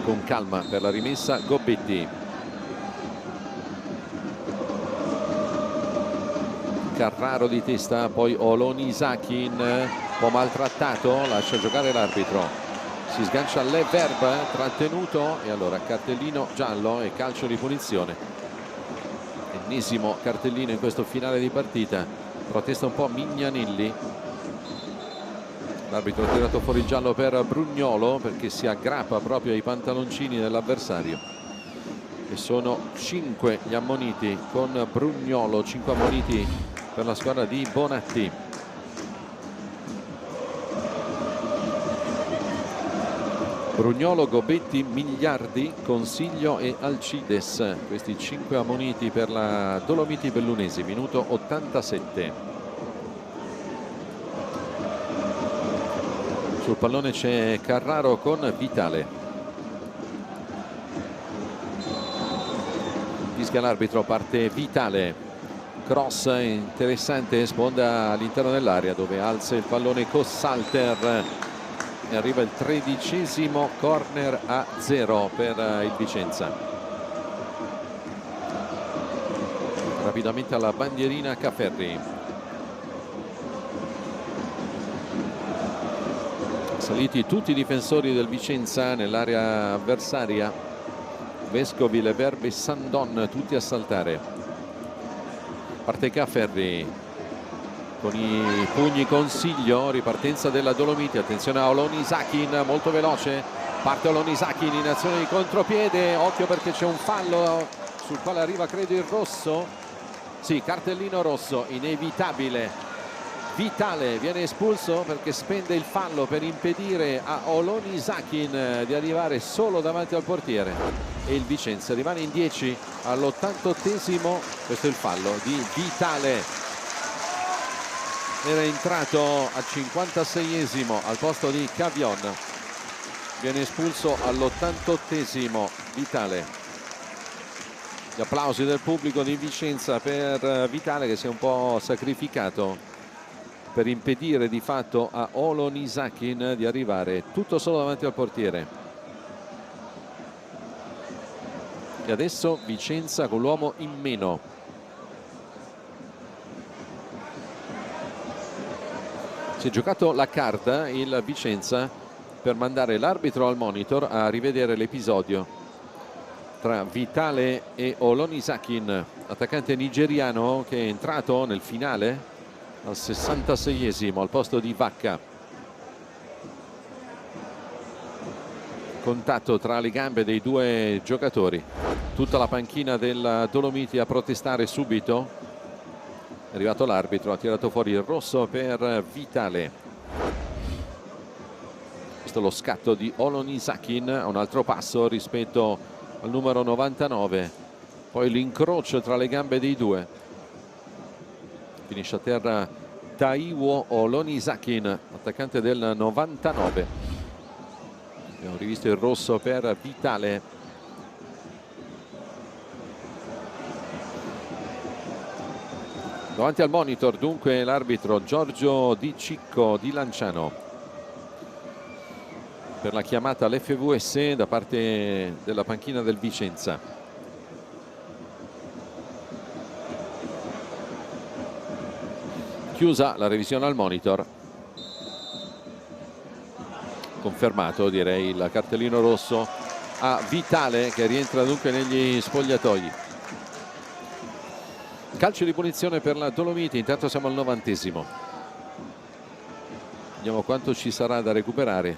Con calma per la rimessa Gobetti. Carraro di testa, poi Olonisakin, un po' maltrattato, lascia giocare l'arbitro. Si sgancia Leverbe, trattenuto, e allora cartellino giallo e calcio di punizione. Ennesimo cartellino in questo finale di partita. Protesta un po' Mignanelli. L'arbitro ha tirato fuori il giallo per Brugnolo perché si aggrappa proprio ai pantaloncini dell'avversario. E sono 5 gli ammoniti con Brugnolo, 5 ammoniti per la squadra di Bonatti. Brugnolo, Gobetti, Migliardi, Consiglio e Alcides. Questi 5 ammoniti per la Dolomiti Bellunesi. Minuto 87. Sul pallone c'è Carraro con Vitale. Fischia l'arbitro, parte Vitale. Cross interessante, sponda all'interno dell'area dove alza il pallone Salter. E arriva il 13° corner a 0 per il Vicenza. Rapidamente alla bandierina Cafferri. Saliti tutti i difensori del Vicenza nell'area avversaria. Vescovi, Leverbe e Sandon tutti a saltare. Parte Cafferri. Con i pugni Consiglio, ripartenza della Dolomiti, attenzione a Olonisakin, molto veloce, parte Olonisakin in azione di contropiede, occhio perché c'è un fallo sul quale arriva credo il rosso, sì, cartellino rosso, inevitabile. Vitale viene espulso perché spende il fallo per impedire a Olonisakin di arrivare solo davanti al portiere e il Vicenza rimane in 10 all'88esimo, questo è il fallo di Vitale. Era entrato al 56esimo al posto di Cavion. Viene espulso all'88esimo Vitale. Gli applausi del pubblico di Vicenza per Vitale che si è un po' sacrificato per impedire di fatto a Olonisakin di arrivare tutto solo davanti al portiere. E adesso Vicenza con l'uomo in meno. Si è giocato la carta il Vicenza per mandare l'arbitro al monitor a rivedere l'episodio tra Vitale e Olonisakin, attaccante nigeriano che è entrato nel finale al 66esimo al posto di Vacca. Contatto tra le gambe dei due giocatori, tutta la panchina del Dolomiti a protestare subito. È arrivato l'arbitro, ha tirato fuori il rosso per Vitale. Questo è lo scatto di Olonisakin, un altro passo rispetto al numero 99, poi l'incrocio tra le gambe dei due. Finisce a terra Taiwo Olonisakin, attaccante del 99. Abbiamo rivisto il rosso per Vitale. Davanti al monitor dunque l'arbitro Giorgio Di Cicco di Lanciano per la chiamata all'FVS da parte della panchina del Vicenza. Chiusa la revisione al monitor. Confermato, direi, il cartellino rosso a Vitale, che rientra dunque negli spogliatoi. Calcio di punizione per la Dolomiti, intanto siamo al 90esimo. Vediamo quanto ci sarà da recuperare.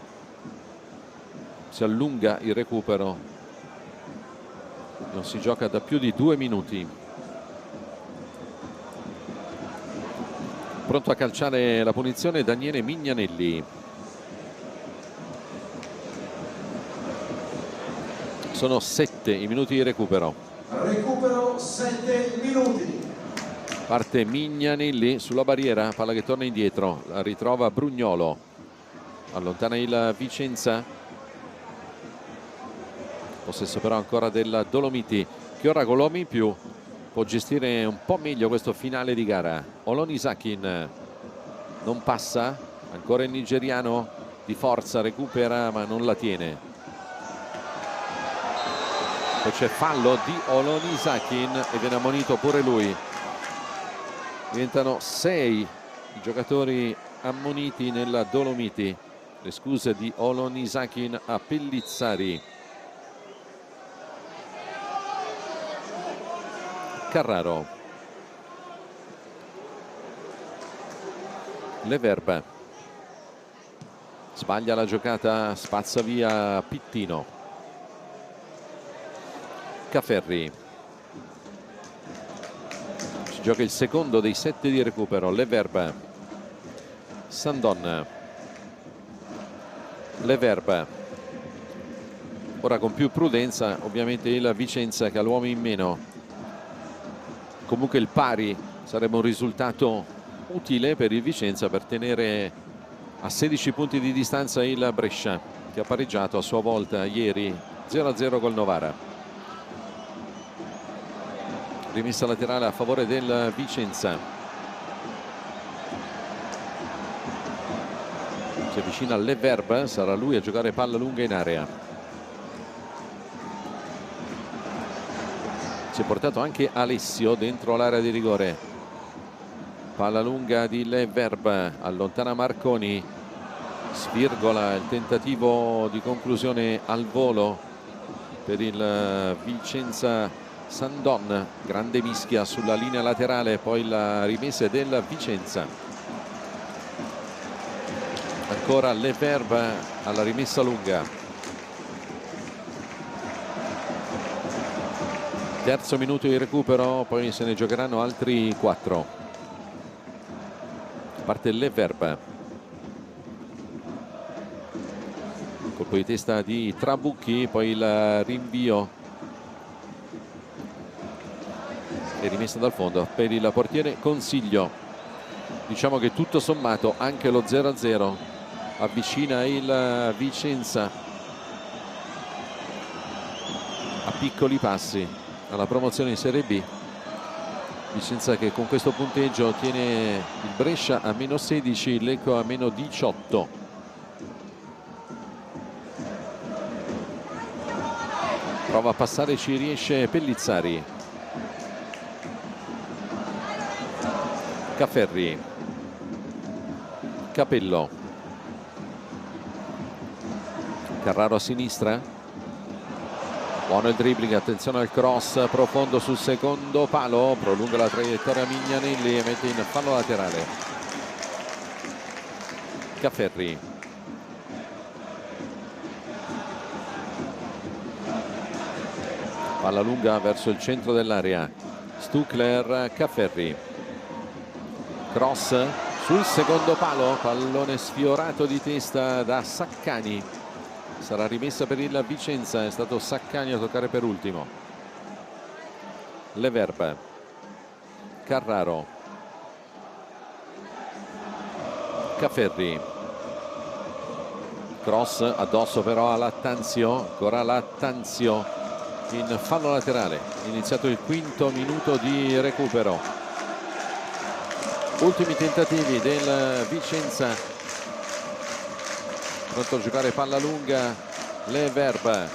Si allunga il recupero, non si gioca da più di 2 minuti. Pronto a calciare la punizione Daniele Mignanelli. Sono 7 i minuti di recupero. Recupero 7 minuti. Parte Mignanelli sulla barriera, palla che torna indietro, la ritrova Brugnolo, allontana il Vicenza. Possesso però ancora del Dolomiti, che ora con l'uomo in più può gestire un po' meglio questo finale di gara. Olonisakin non passa, ancora il nigeriano di forza, recupera ma non la tiene. Poi c'è fallo di Olonisakin e viene ammonito pure lui. Diventano 6 i giocatori ammoniti nella Dolomiti. Le scuse di Olonisakin a Pellizzari. Carraro. Leverba. Sbaglia la giocata, spazza via Pittino. Cafferri. Si gioca il secondo dei 7 di recupero. Leverba. Sandon. Leverba. Ora con più prudenza ovviamente il Vicenza, che ha l'uomo in meno. Comunque il pari sarebbe un risultato utile per il Vicenza per tenere a 16 punti di distanza il Brescia, che ha pareggiato a sua volta ieri 0-0 col Novara. Rimessa laterale a favore del Vicenza. Si avvicina Leverba, sarà lui a giocare palla lunga in area. Si è portato anche Alessio dentro l'area di rigore. Palla lunga di Leverba, allontana Marconi, svirgola il tentativo di conclusione al volo per il Vicenza. Sandon, grande mischia sulla linea laterale, poi la rimessa del Vicenza. Ancora Leverba alla rimessa lunga. Terzo minuto di recupero, poi se ne giocheranno altri 4. Parte Leverba. Colpo di testa di Trabucchi, poi il rinvio e rimessa dal fondo per il portiere Consiglio. Diciamo che tutto sommato anche lo 0-0 avvicina il Vicenza a piccoli passi alla promozione in Serie B. Vicenza che con questo punteggio tiene il Brescia a meno 16, Lecco a meno 18. Prova a passare, ci riesce Pellizzari. Cafferri. Capello, Carraro a sinistra, buono il dribbling, attenzione al cross profondo sul secondo palo, prolunga la traiettoria Mignanelli e mette in fallo laterale. Cafferri, palla lunga verso il centro dell'area, Stucler, Cafferri, cross sul secondo palo, pallone sfiorato di testa da Saccani, sarà rimessa per il Vicenza, è stato Saccani a toccare per ultimo. Leverba, Carraro, Cafferri, cross addosso però a Lattanzio, ancora Lattanzio in fallo laterale, iniziato il quinto minuto di recupero. Ultimi tentativi del Vicenza, pronto a giocare palla lunga Leverba,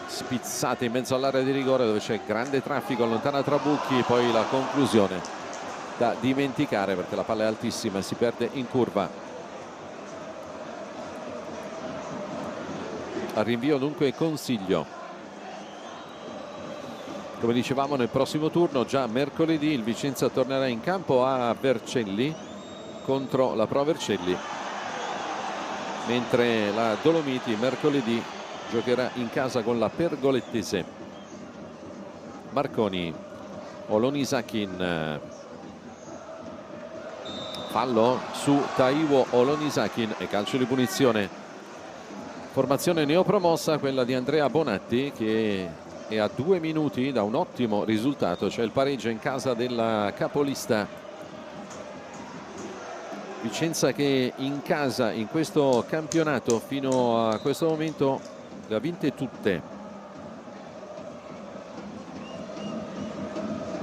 spizzata in mezzo all'area di rigore dove c'è grande traffico, allontana Trabucchi, poi la conclusione da dimenticare perché la palla è altissima e si perde in curva. Al rinvio dunque Consiglio. Come dicevamo, nel prossimo turno, già mercoledì, il Vicenza tornerà in campo a Vercelli contro la Pro Vercelli, mentre la Dolomiti mercoledì giocherà in casa con la Pergolettese. Marconi, Olonisakin, fallo su Taiwo Olonisakin e calcio di punizione. Formazione neopromossa, quella di Andrea Bonatti, che è a 2 minuti da un ottimo risultato, cioè il pareggio in casa della capolista. Vicenza che in casa in questo campionato fino a questo momento le ha vinte tutte.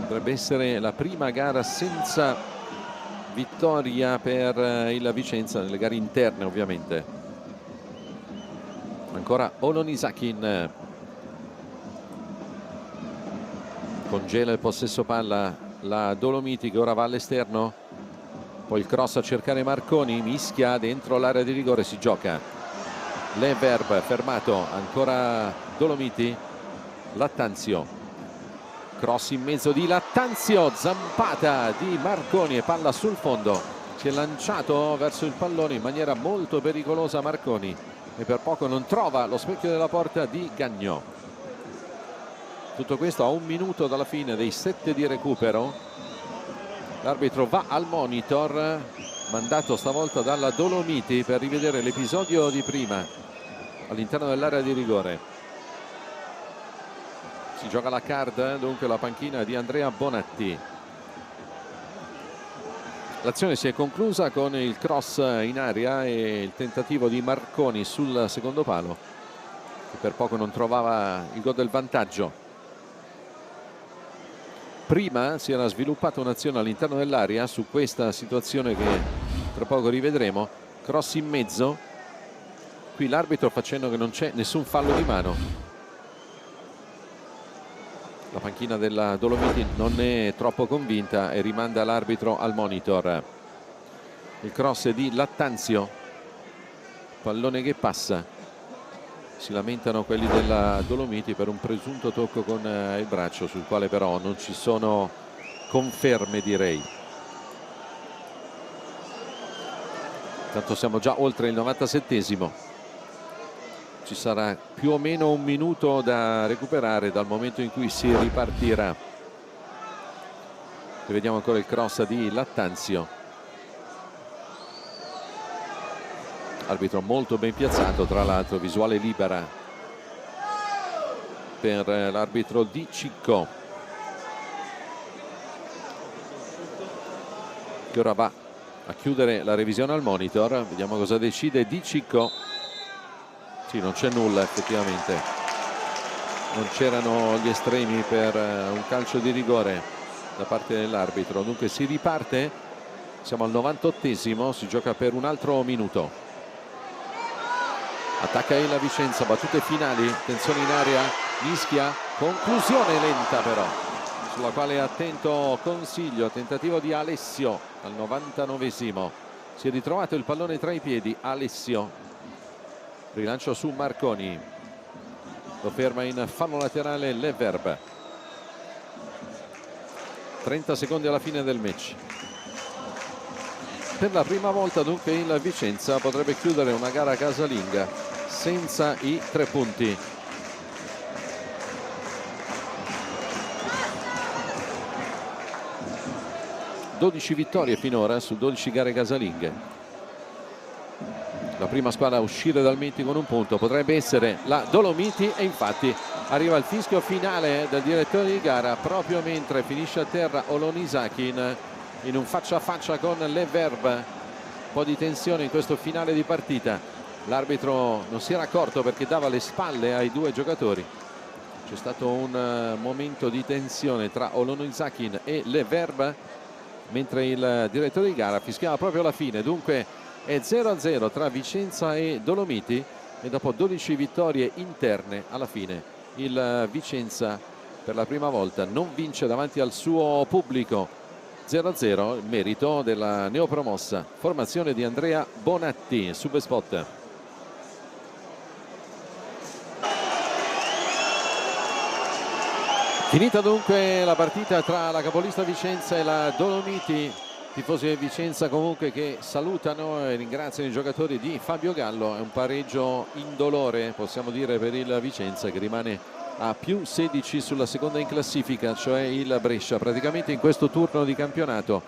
Potrebbe essere la prima gara senza vittoria per il Vicenza, nelle gare interne ovviamente. Ancora Olonisakin, congela il possesso palla la Dolomiti che ora va all'esterno, poi il cross a cercare Marconi, mischia dentro l'area di rigore, si gioca. Leverb fermato, ancora Dolomiti, Lattanzio, cross in mezzo di Lattanzio, zampata di Marconi e palla sul fondo, si è lanciato verso il pallone in maniera molto pericolosa Marconi e per poco non trova lo specchio della porta di Gagnò. Tutto questo a 1 minuto dalla fine dei 7 di recupero. L'arbitro va al monitor, mandato stavolta dalla Dolomiti per rivedere l'episodio di prima all'interno dell'area di rigore. Si gioca la card, dunque la panchina di Andrea Bonatti. L'azione si è conclusa con il cross in aria e il tentativo di Marconi sul secondo palo, che per poco non trovava il gol del vantaggio. Prima si era sviluppata un'azione all'interno dell'area su questa situazione che tra poco rivedremo. Cross in mezzo, qui l'arbitro facendo che non c'è nessun fallo di mano. La panchina della Dolomiti non è troppo convinta e rimanda l'arbitro al monitor. Il cross di Lattanzio, pallone che passa. Si lamentano quelli della Dolomiti per un presunto tocco con il braccio, sul quale però non ci sono conferme, direi. Tanto siamo già oltre il 97esimo. Ci sarà più o meno 1 minuto da recuperare dal momento in cui si ripartirà. E vediamo ancora il cross di Lattanzio. Arbitro molto ben piazzato, tra l'altro, visuale libera per l'arbitro Di Cicco, che ora va a chiudere la revisione al monitor. Vediamo cosa decide Di Cicco. Sì, non c'è nulla effettivamente, non c'erano gli estremi per un calcio di rigore da parte dell'arbitro. Dunque si riparte, siamo al 98esimo, si gioca per un altro minuto. Attacca la Vicenza, battute finali, tensione in area, mischia, conclusione lenta però sulla quale attento consiglio, tentativo di Alessio al 99esimo. Si è ritrovato il pallone tra i piedi Alessio, rilancio su Marconi, lo ferma in fallo laterale Leverb. 30 secondi alla fine del match. Per la prima volta dunque il Vicenza potrebbe chiudere una gara casalinga senza i 3 punti. ...12 vittorie finora su 12 gare casalinghe. La prima squadra a uscire dal Menti con un punto potrebbe essere la Dolomiti, e infatti arriva il fischio finale del direttore di gara proprio mentre finisce a terra Olonisakin in un faccia a faccia con Leverb. Un po' di tensione in questo finale di partita. L'arbitro non si era accorto perché dava le spalle ai due giocatori. C'è stato un momento di tensione tra Olonisakin e Leverb, mentre il direttore di gara fischiava proprio la fine. Dunque è 0-0 tra Vicenza e Dolomiti, e dopo 12 vittorie interne alla fine il Vicenza per la prima volta non vince davanti al suo pubblico. 0-0, il merito della neopromossa formazione di Andrea Bonatti. Subespot. Finita dunque la partita tra la capolista Vicenza e la Dolomiti. Tifosi del Vicenza comunque che salutano e ringraziano i giocatori di Fabio Gallo. È un pareggio indolore, possiamo dire, per il Vicenza, che rimane a più 16 sulla seconda in classifica, cioè il Brescia. Praticamente in questo turno di campionato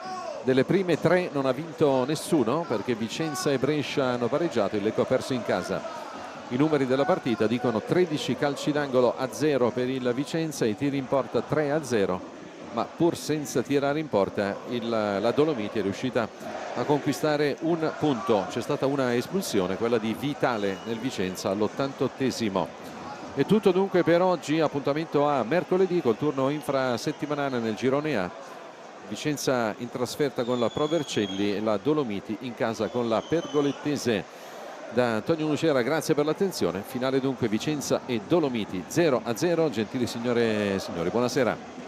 delle prime 3 non ha vinto nessuno, perché Vicenza e Brescia hanno pareggiato, il Lecco ha perso in casa. I numeri della partita dicono 13 calci d'angolo a 0 per il Vicenza, i tiri in porta 3-0, ma pur senza tirare in porta la Dolomiti è riuscita a conquistare un punto. C'è stata una espulsione, quella di Vitale nel Vicenza all'88esimo. È tutto dunque per oggi, appuntamento a mercoledì col turno infrasettimanale nel girone A. Vicenza in trasferta con la Pro Vercelli e la Dolomiti in casa con la Pergolettese. Da Antonio Nucera grazie per l'attenzione. Finale dunque Vicenza e Dolomiti 0-0. Gentili signore e signori, buonasera.